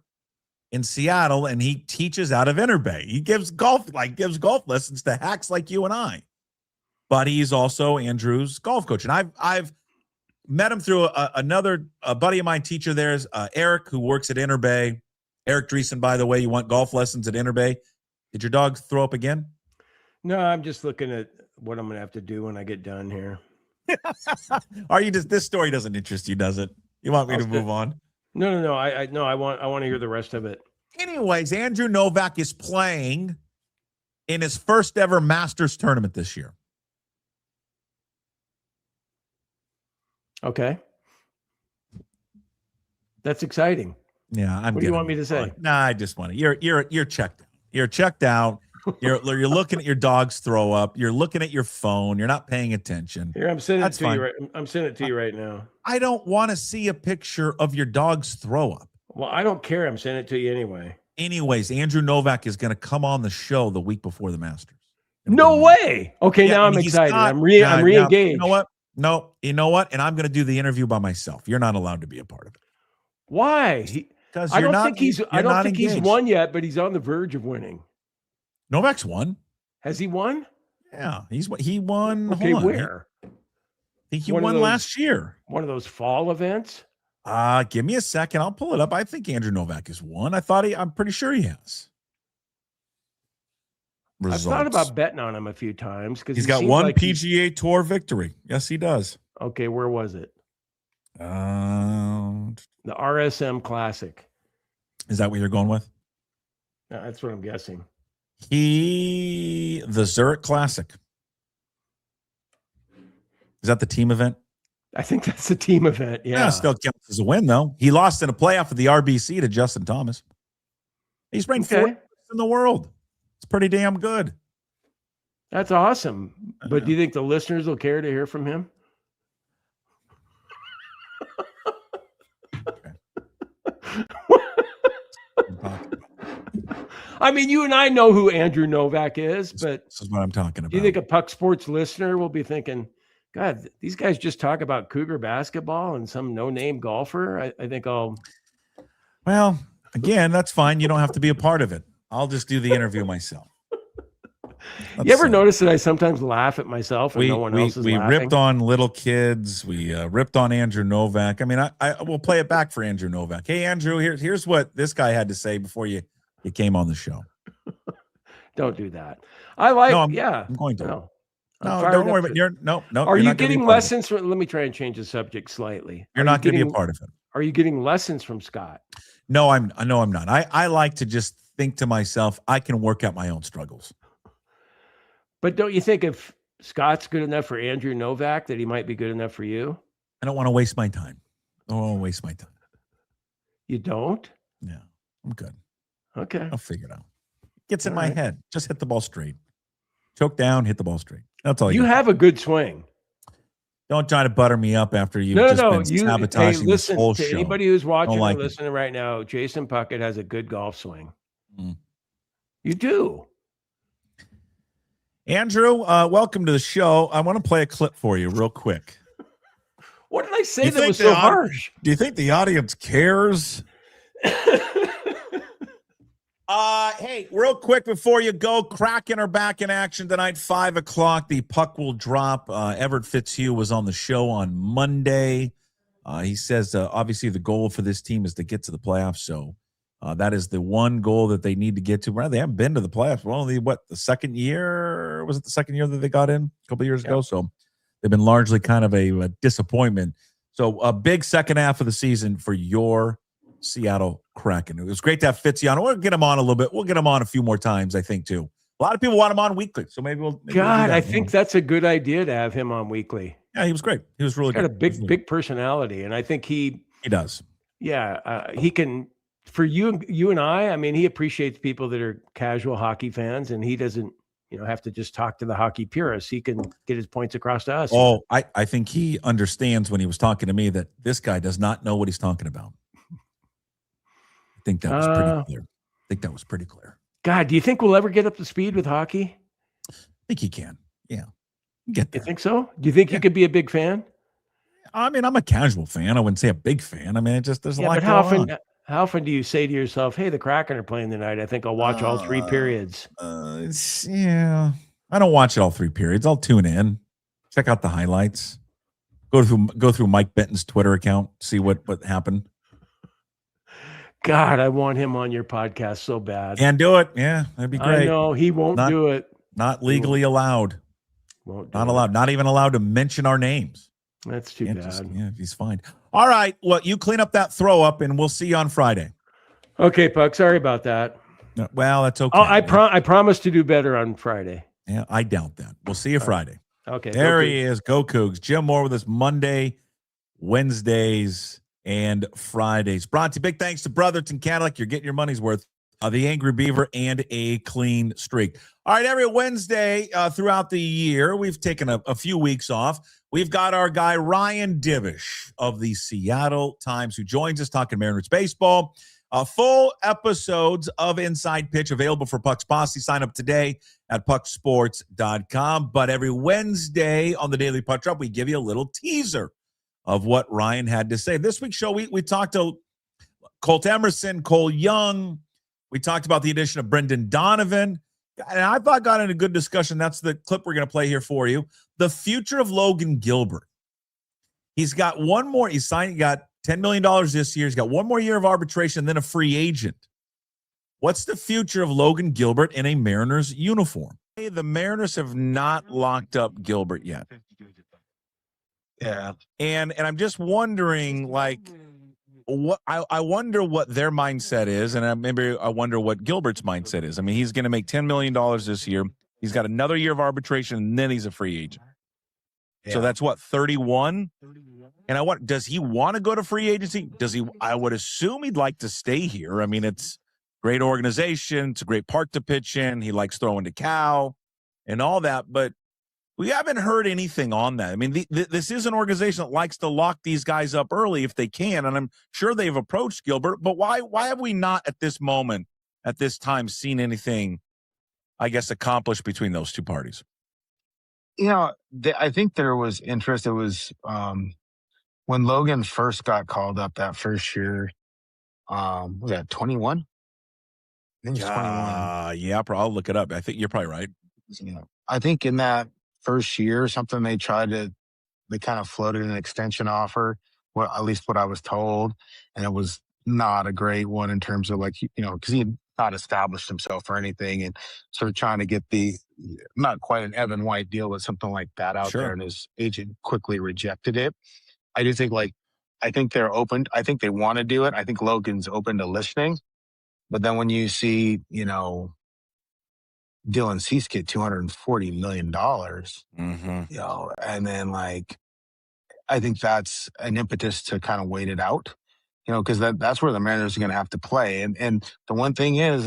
in Seattle, and he teaches out of Interbay. He gives golf lessons to hacks like you and I. But he's also Andrew's golf coach, and I've met him through a buddy of mine, teacher there's Eric, who works at Interbay. Eric Dreesen, by the way. You want golf lessons at Interbay? Did your dog throw up again? No, I'm just looking at what I'm going to have to do when I get done here. Are you just, this story doesn't interest you, does it? You want me to move on? No. I want to hear the rest of it. Anyways, Andrew Novak is playing in his first ever Masters tournament this year. Okay. That's exciting. Yeah, what do you want me to say? Nah, I just want to. You're checked out. You're checked out. You're looking at your dog's throw up. You're looking at your phone. You're not paying attention. Here, I'm sending it to you. I'm sending it to you right now. I don't want to see a picture of your dog's throw up. Well, I don't care. I'm sending it to you anyway. Anyways, Andrew Novak is going to come on the show the week before the Masters. No way. Okay, yeah, now I'm excited. I'm re-engaged. You know what? No, you know what? And I'm going to do the interview by myself. You're not allowed to be a part of it. Why? Because I don't think he's won yet, but he's on the verge of winning. Novak's won. Has he won? Yeah, he won. Okay, where? I think he won last year. One of those fall events? Give me a second. I'll pull it up. I think Andrew Novak has won. I'm pretty sure he has. Results. I've thought about betting on him a few times because he's got one PGA Tour victory. Yes, he does. Okay, where was it? The RSM Classic. Is that what you're going with? No, that's what I'm guessing. The Zurich Classic. Is that the team event? I think that's the team event. Yeah, still counts as a win though. He lost in a playoff of the RBC to Justin Thomas. He's ranked fourth in the world. It's pretty damn good. That's awesome. But do you think the listeners will care to hear from him? I mean, you and I know who Andrew Novak is, but this is what I'm talking about. Do you think a Puck Sports listener will be thinking, God, these guys just talk about Cougar basketball and some no-name golfer? I think I'll... Well, again, that's fine. You don't have to be a part of it. I'll just do the interview myself. You ever notice that I sometimes laugh at myself and no one else is laughing? We ripped on little kids. We ripped on Andrew Novak. I mean, I will play it back for Andrew Novak. Hey, Andrew, here's what this guy had to say before you came on the show. Don't do that. I'm going to. No, don't worry about it. No. Are you getting lessons from? Let me try and change the subject slightly. You're not going to be a part of it. Are you getting lessons from Scott? No, I'm not. I like to just think to myself, I can work out my own struggles. But don't you think if Scott's good enough for Andrew Novak, that he might be good enough for you? I don't want to waste my time. You don't? Yeah, I'm good. Okay. I'll figure it out. Gets in my head. Just hit the ball straight. Choke down, hit the ball straight. That's all you have a good swing. Don't try to butter me up after you've been sabotaging this whole show. Anybody who's watching or listening right now, Jason Puckett has a good golf swing. You do. Andrew, welcome to the show. I want to play a clip for you real quick. What did I say that was so harsh? Do you think the audience cares? Hey, real quick before you go, Kraken are back in action tonight, 5 o'clock. The puck will drop. Everett Fitzhugh was on the show on Monday. He says, obviously, the goal for this team is to get to the playoffs. So that is the one goal that they need to get to. They haven't been to the playoffs. Well, the second year? Was it the second year that they got in a couple of years ago? So they've been largely kind of a disappointment. So a big second half of the season for your Seattle Kraken. It was great to have Fitzy on. We'll get him on a little bit. We'll get him on a few more times, I think, too. A lot of people want him on weekly, so maybe we'll do that. I think that's a good idea to have him on weekly. Yeah, he was great. He was really good. Got a big personality, and I think he does. Yeah, he can. For you and I mean, he appreciates people that are casual hockey fans, and he doesn't, have to just talk to the hockey purists. He can get his points across to us. Oh, I think he understands when he was talking to me that this guy does not know what he's talking about. I think that was pretty clear. God, do you think we'll ever get up to speed with hockey? I think he can. Yeah. Get there. You think so? Do you think you could be a big fan? I mean, I'm a casual fan. I wouldn't say a big fan. I mean, there's a lot going on. How often do you say to yourself, hey, the Kraken are playing tonight. I think I'll watch all 3 periods. I don't watch it all 3 periods. I'll tune in, check out the highlights, go through Mike Benton's Twitter account, see what happened. God, I want him on your podcast so bad. Can do it. Yeah, that'd be great. I know he won't do it. Not legally allowed. Not allowed. Not even allowed to mention our names. That's too bad. He's fine. All right. Well, you clean up that throw up, and we'll see you on Friday. Okay, Puck. Sorry about that. Well, that's okay. Oh, I promise to do better on Friday. Yeah, I doubt that. We'll see you Friday. Okay. There he is. Go Cougs. Jim Moore with us Monday, Wednesdays, and Fridays. Brought to you. Big thanks to Brotherton Cadillac. You're getting your money's worth. The Angry Beaver and a clean streak. All right, every Wednesday throughout the year, we've taken a few weeks off. We've got our guy Ryan Divish of the Seattle Times who joins us talking Mariners baseball. Full episodes of Inside Pitch available for Puck's Posse. Sign up today at pucksports.com. But every Wednesday on the Daily Puck Drop, we give you a little teaser of what Ryan had to say. This week's show, we talked Colt Emerson, Cole Young. We talked about the addition of Brendan Donovan. And I thought got in a good discussion. That's the clip we're going to play here for you. The future of Logan Gilbert. He's got one more. He got $10 million this year. He's got one more year of arbitration, then a free agent. What's the future of Logan Gilbert in a Mariners uniform? Hey, the Mariners have not locked up Gilbert yet. Yeah. And I'm just wondering, like, what I wonder what their mindset is, and I wonder what Gilbert's mindset is. I mean, he's going to make $10 million this year. He's got another year of arbitration, and then he's a free agent. Yeah. So that's what, 31? And does he want to go to free agency? I would assume he'd like to stay here. I mean, it's a great organization. It's a great park to pitch in. He likes throwing to Cal and all that, but we haven't heard anything on that. I mean, this is an organization that likes to lock these guys up early if they can, and I'm sure they've approached Gilbert, but why have we not at this moment, at this time, seen anything, I guess, accomplished between those two parties? You know, I think there was interest. It was when Logan first got called up that first year. Was that 21? I think it was 21. Yeah, I'll look it up. I think you're probably right. I think in that first year or something, they kind of floated an extension offer, well, at least what I was told. And it was not a great one in terms of, like, because he had not established himself or anything, and sort of trying to get not quite an Evan White deal, but something like that out there. And his agent quickly rejected it. I do think, I think they're open. I think they want to do it. I think Logan's open to listening. But then when you see, Dylan Cease get $240 million, and then, I think that's an impetus to kind of wait it out, because that's where the Mariners are going to have to play. And the one thing is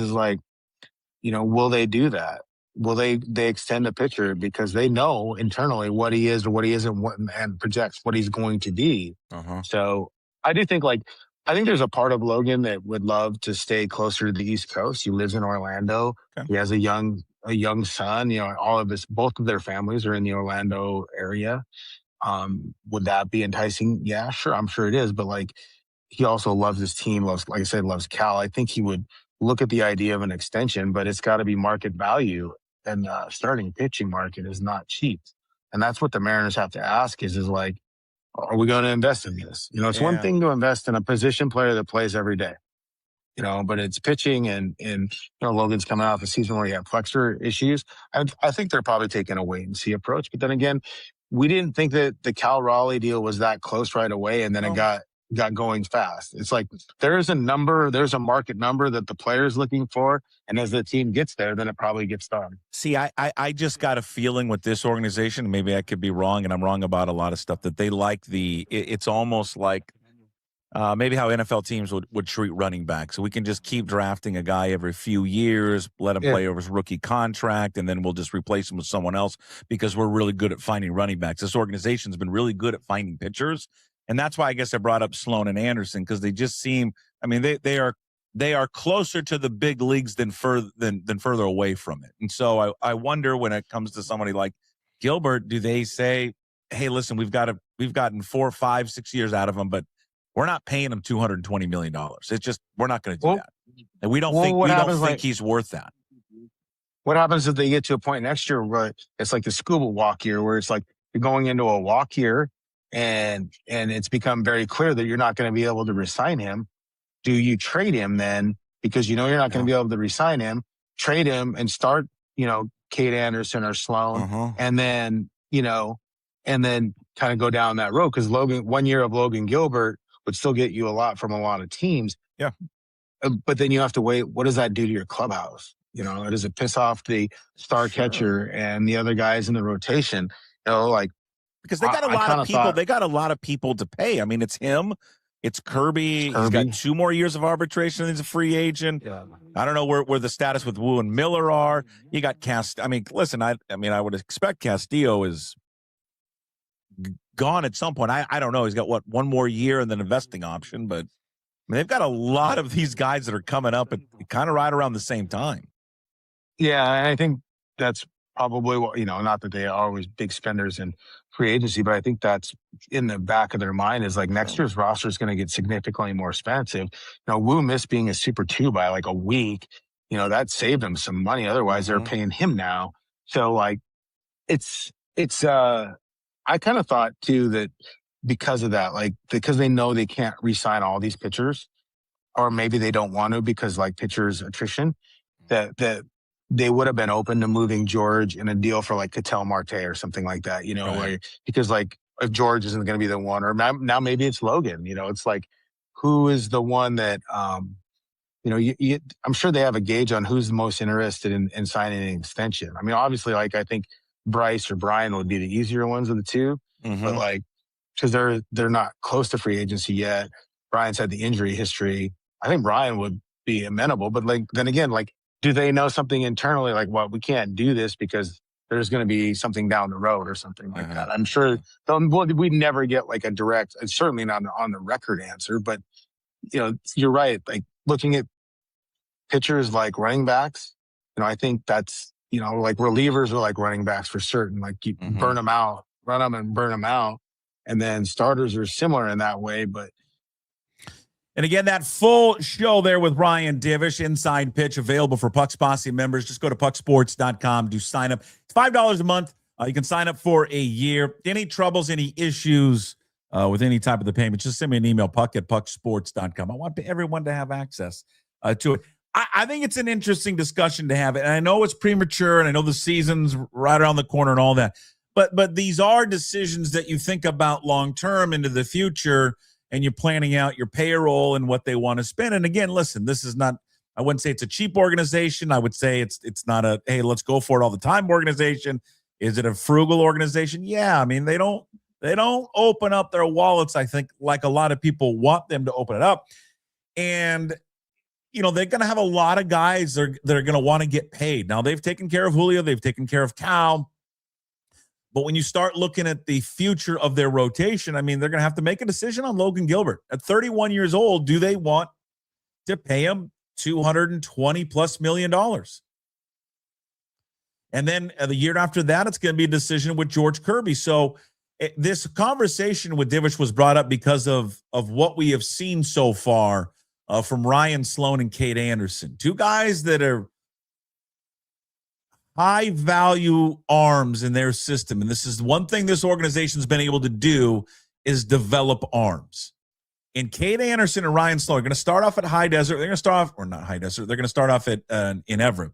will they do that? Will they extend the pitcher because they know internally what he is or what he isn't, and projects what he's going to be. So I do think I think there's a part of Logan that would love to stay closer to the East Coast. He lives in Orlando. Okay. He has a young son. Both of their families are in the Orlando area. Would that be enticing? Yeah, sure. I'm sure it is. But he also loves his team. Loves Cal. I think he would look at the idea of an extension, but it's got to be market value. And starting pitching market is not cheap. And that's what the Mariners have to ask is are we going to invest in this? It's one thing to invest in a position player that plays every day, but it's pitching and Logan's coming out of a season where he had flexor issues. I think they're probably taking a wait and see approach. But then again, we didn't think that the Cal Raleigh deal was that close right away. And then it got going fast. It's there's a market number that the player's looking for. And as the team gets there, then it probably gets done. See, I just got a feeling with this organization, maybe I could be wrong, and I'm wrong about a lot of stuff, that they like it's almost like maybe how NFL teams would treat running backs. So we can just keep drafting a guy every few years, let him play over his rookie contract, and then we'll just replace him with someone else because we're really good at finding running backs. This organization's been really good at finding pitchers. And that's why I guess I brought up Sloan and Anderson, because they just seem, they are closer to the big leagues than further away from it. And so I wonder when it comes to somebody like Gilbert, do they say, hey, listen, we've gotten 4, 5, 6 years out of him, but we're not paying him $220 million. It's just, we're not going to do that. And we don't think he's worth that. What happens if they get to a point next year where it's like the scuba walk year, where it's like you're going into a walk year, and it's become very clear that you're not going to be able to re-sign him? Do you trade him then? Because you're not going to be able to re-sign him. Trade him and start, Kate Anderson or Sloan, and then kind of go down that road. Because 1 year of Logan Gilbert would still get you a lot from a lot of teams. Yeah. But then you have to wait. What does that do to your clubhouse? Does it piss off the star catcher and the other guys in the rotation? Because they got a lot of people. They got a lot of people to pay. It's him. It's Kirby. He's got 2 more years of arbitration. He's a free agent. Yeah. I don't know where the status with Wu and Miller are. You got listen, I would expect Castillo is gone at some point. I don't know. He's got 1 more year and then investing option, but they've got a lot of these guys that are coming up at kind of right around the same time. Yeah, and I think that's probably, not that they are always big spenders in free agency, but I think that's in the back of their mind is like next year's roster is going to get significantly more expensive. Wu missed being a Super 2 by like a week. That saved them some money. Otherwise, they're paying him now. So like, it's I kind of thought too that because of that, like because they know they can't re-sign all these pitchers, or maybe they don't want to because like pitchers attrition, that they would have been open to moving George in a deal for like Ketel Marte or something like that, right. Because like if George isn't going to be the one, or now maybe it's Logan, it's like who is the one that, I'm sure they have a gauge on who's the most interested in signing an extension. I mean, obviously, like I think Bryce or Brian would be the easier ones of the two, but like because they're not close to free agency yet. Brian's had the injury history. I think Brian would be amenable, but like then again, like do they know something internally like, well, we can't do this because there's going to be something down the road or something like that. I'm sure we'd never get like a direct, certainly not on the record answer, but you're right. Like looking at pitchers like running backs, I think that's, like relievers are like running backs for certain. Like you burn them out, run them and burn them out. And then starters are similar in that way, but. And again, that full show there with Ryan Divish, Inside Pitch, available for Puck's Posse members. Just go to pucksports.com to sign up. It's $5 a month. You can sign up for a year. Any troubles, any issues with any type of the payment, just send me an email, puck@pucksports.com. I want everyone to have access to it. I think it's an interesting discussion to have. And I know it's premature, and I know the season's right around the corner and all that. But these are decisions that you think about long-term into the future, and you're planning out your payroll and what they want to spend. And again, listen, this is not, I wouldn't say it's a cheap organization. I would say it's not a, hey, let's go for it all the time organization. Is it a frugal organization? Yeah. I mean, they don't open up their wallets, I think, like a lot of people want them to open it up. And, they're going to have a lot of guys that are going to want to get paid. Now, they've taken care of Julio. They've taken care of Cal. But when you start looking at the future of their rotation, I mean, they're going to have to make a decision on Logan Gilbert. At 31 years old, do they want to pay him $220+ million? And then the year after that, it's going to be a decision with George Kirby. So this conversation with Divish was brought up because of what we have seen so far from Ryan Sloan and Cade Anderson. Two guys that are high-value arms in their system. And this is one thing this organization's been able to do is develop arms. And Cade Anderson and Ryan Sloan are going to start off at High Desert. They're going to start off, or not High Desert, they're going to start off at in Everett.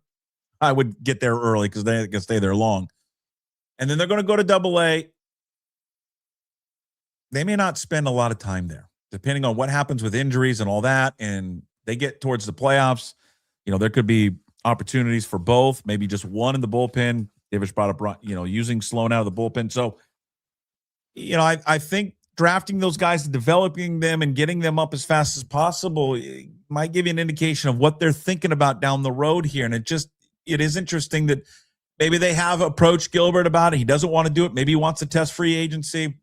I would get there early because they can stay there long. And then they're going to go to Double-A. They may not spend a lot of time there, depending on what happens with injuries and all that. And they get towards the playoffs. There could be opportunities for both, maybe just one in the bullpen. Davis brought up, using Sloan out of the bullpen. So, I think drafting those guys and developing them and getting them up as fast as possible might give you an indication of what they're thinking about down the road here. And it is interesting that maybe they have approached Gilbert about it. He doesn't want to do it. Maybe he wants to test free agency.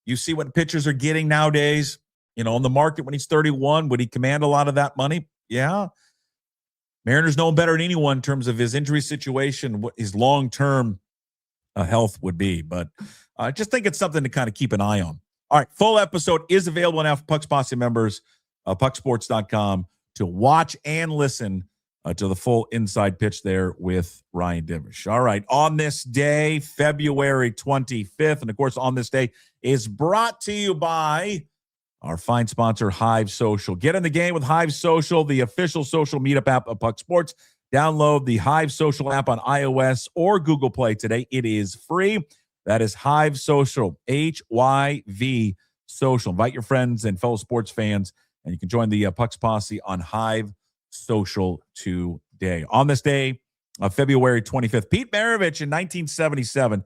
You see what pitchers are getting nowadays, on the market when he's 31. Would he command a lot of that money? Yeah. Mariners know him better than anyone in terms of his injury situation, what his long-term health would be. But I just think it's something to kind of keep an eye on. All right, full episode is available now for Puck's Posse members, pucksports.com, to watch and listen to the full Inside Pitch there with Ryan Divish. All right, on this day, February 25th, and of course on this day is brought to you by our fine sponsor, Hive Social. Get in the game with Hive Social, the official social meetup app of Puck Sports. Download the Hive Social app on iOS or Google Play today. It is free. That is Hive Social, HYV Social. Invite your friends and fellow sports fans, and you can join the Puck's Posse on Hive Social today. On this day, February 25th, Pete Maravich in 1977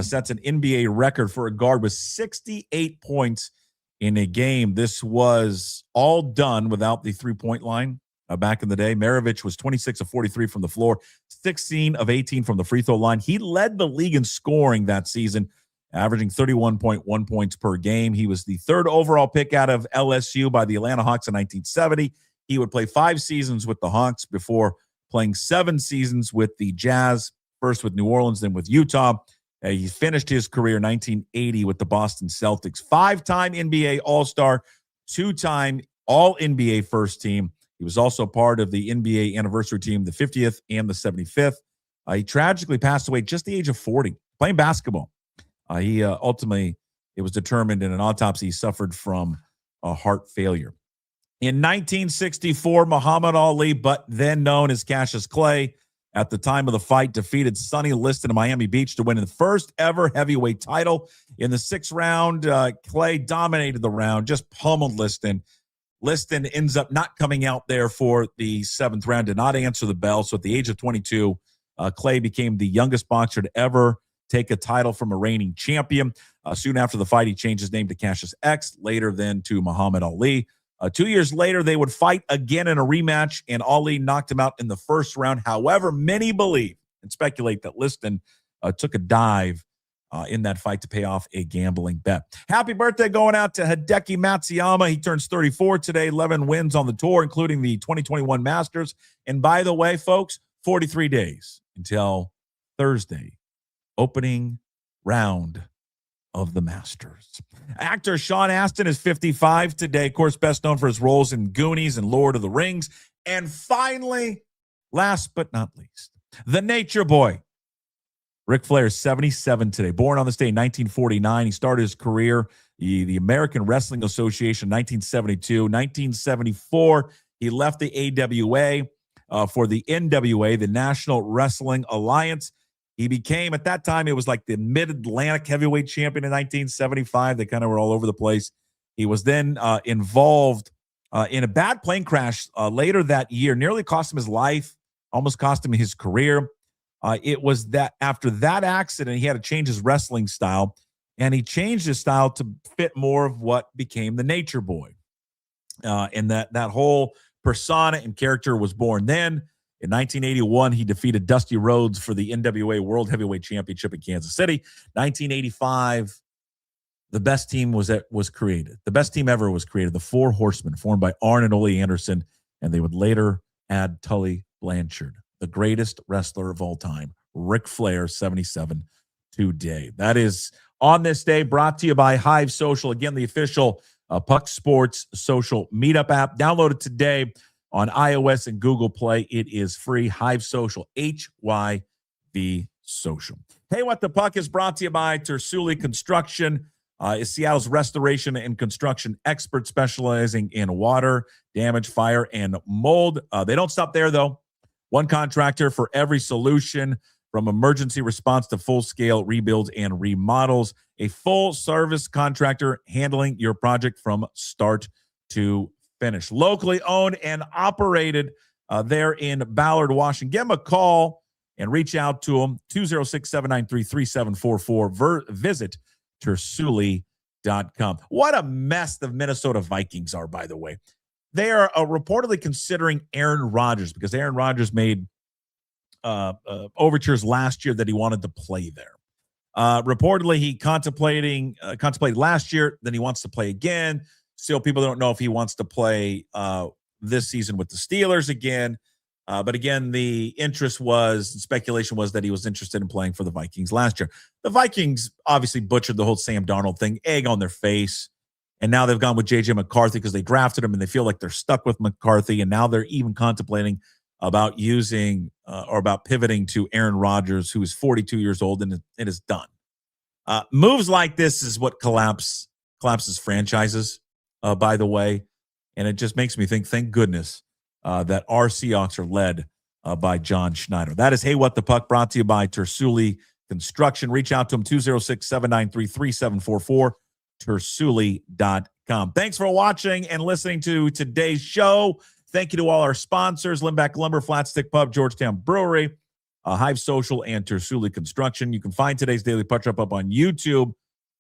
sets an NBA record for a guard with 68 points in a game. This was all done without the three-point line back in the day. Maravich was 26 of 43 from the floor, 16 of 18 from the free throw line. He led the league in scoring that season, averaging 31.1 points per game. He was the third overall pick out of LSU by the Atlanta Hawks in 1970. He would play 5 seasons with the Hawks before playing 7 seasons with the Jazz first with New Orleans, then with Utah. He finished his career in 1980 with the Boston Celtics. 5-time NBA All-Star, 2-time All-NBA first team. He was also part of the NBA anniversary team, the 50th and the 75th. He tragically passed away just the age of 40, playing basketball. He ultimately, it was determined in an autopsy, he suffered from a heart failure. In 1964, Muhammad Ali, but then known as Cassius Clay, at the time of the fight, defeated Sonny Liston in Miami Beach to win the first ever heavyweight title. In the 6th round, Clay dominated the round, just pummeled Liston. Liston ends up not coming out there for the 7th round, did not answer the bell. So at the age of 22, Clay became the youngest boxer to ever take a title from a reigning champion. Soon after the fight, he changed his name to Cassius X, later then to Muhammad Ali. 2 years later, they would fight again in a rematch, and Ali knocked him out in the 1st round. However, many believe and speculate that Liston took a dive in that fight to pay off a gambling bet. Happy birthday going out to Hideki Matsuyama. He turns 34 today, 11 wins on the tour, including the 2021 Masters. And by the way, folks, 43 days until Thursday, opening round of the Masters. Actor Sean Astin is 55 today, of course, best known for his roles in Goonies and Lord of the Rings. And finally, last but not least, the Nature Boy. Ric Flair is 77 today, born on this day in 1949. He started his career, the American Wrestling Association, 1972. 1974, he left the AWA for the NWA, the National Wrestling Alliance. He became, at that time, it was like the Mid-Atlantic Heavyweight Champion in 1975. They kind of were all over the place. He was then involved in a bad plane crash later that year. Nearly cost him his life, almost cost him his career. It was that after that accident, he had to change his wrestling style, and he changed his style to fit more of what became the Nature Boy. And that whole persona and character was born then. In 1981, he defeated Dusty Rhodes for the NWA World Heavyweight Championship in Kansas City. 1985, the best team was created. The best team ever was created. The Four Horsemen, formed by Arn and Ole Anderson, and they would later add Tully Blanchard, the greatest wrestler of all time, Ric Flair, 77 today. That is on this day, brought to you by Hive Social. Again, the official Puck Sports social meetup app. Download it today on iOS and Google Play. It is free. Hive Social, HYV Social. Hey, What the Puck is brought to you by Tersuli Construction, is Seattle's restoration and construction expert specializing in water, damage, fire, and mold. They don't stop there, though. One contractor for every solution, from emergency response to full-scale rebuilds and remodels. A full-service contractor handling your project from start to finish. Locally owned and operated there in Ballard, Washington. Give them a call and reach out to them, 206-793-3744. Visit Tersuli.com. What a mess the Minnesota Vikings are, by the way. They are reportedly considering Aaron Rodgers because Aaron Rodgers made overtures last year that he wanted to play there. Reportedly, he contemplated last year, then he wants to play again. Still, people don't know if he wants to play this season with the Steelers again. But again, the speculation was that he was interested in playing for the Vikings last year. The Vikings obviously butchered the whole Sam Darnold thing, egg on their face. And now they've gone with J.J. McCarthy because they drafted him and they feel like they're stuck with McCarthy. And now they're even contemplating about using or about pivoting to Aaron Rodgers, who is 42 years old and it is done. Moves like this is what collapses franchises, by the way. And it just makes me think, thank goodness, that our Seahawks are led by John Schneider. That is Hey, What the Puck, brought to you by Tersuli Construction. Reach out to them, 206-793-3744, Tersuli.com. Thanks for watching and listening to today's show. Thank you to all our sponsors, Limback Lumber, Flat Stick Pub, Georgetown Brewery, Hive Social, and Tersuli Construction. You can find today's Daily Puck Drop up on YouTube.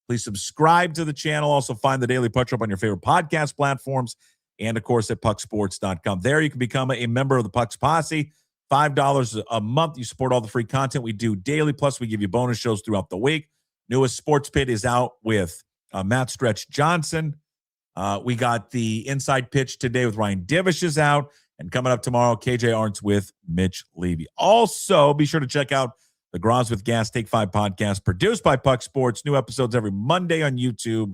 Please subscribe to the channel. Also find the Daily Puck Drop on your favorite podcast platforms. And, of course, at pucksports.com. There you can become a member of the Pucks Posse. $5 a month. You support all the free content we do daily. Plus, we give you bonus shows throughout the week. Newest Sports Pit is out with Matt Stretch Johnson. We got the Inside Pitch today with Ryan Divish is out. And coming up tomorrow, KJ Arntz with Mitch Levy. Also, be sure to check out The Graz with Gas Take 5 podcast, produced by Puck Sports. New episodes every Monday on YouTube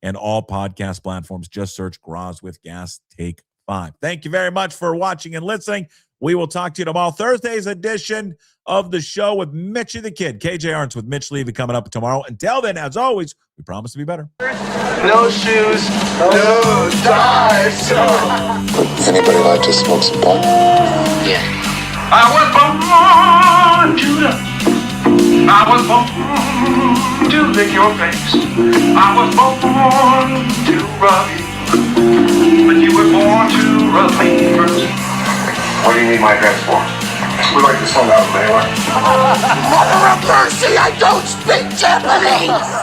and all podcast platforms. Just search Graz with Gas Take 5. Thank you very much for watching and listening. We will talk to you tomorrow. Thursday's edition of the show with Mitchie the Kid. KJ Arns with Mitch Levy coming up tomorrow. Until then, as always, we promise to be better. No shoes, no ties. Would anybody like to smoke some pot? Yeah. I was born to lick your face. I was born to rub you, but you were born to rub me first. What do you need my address for? We'd like to send out a mailer. Mother of mercy, I don't speak Japanese!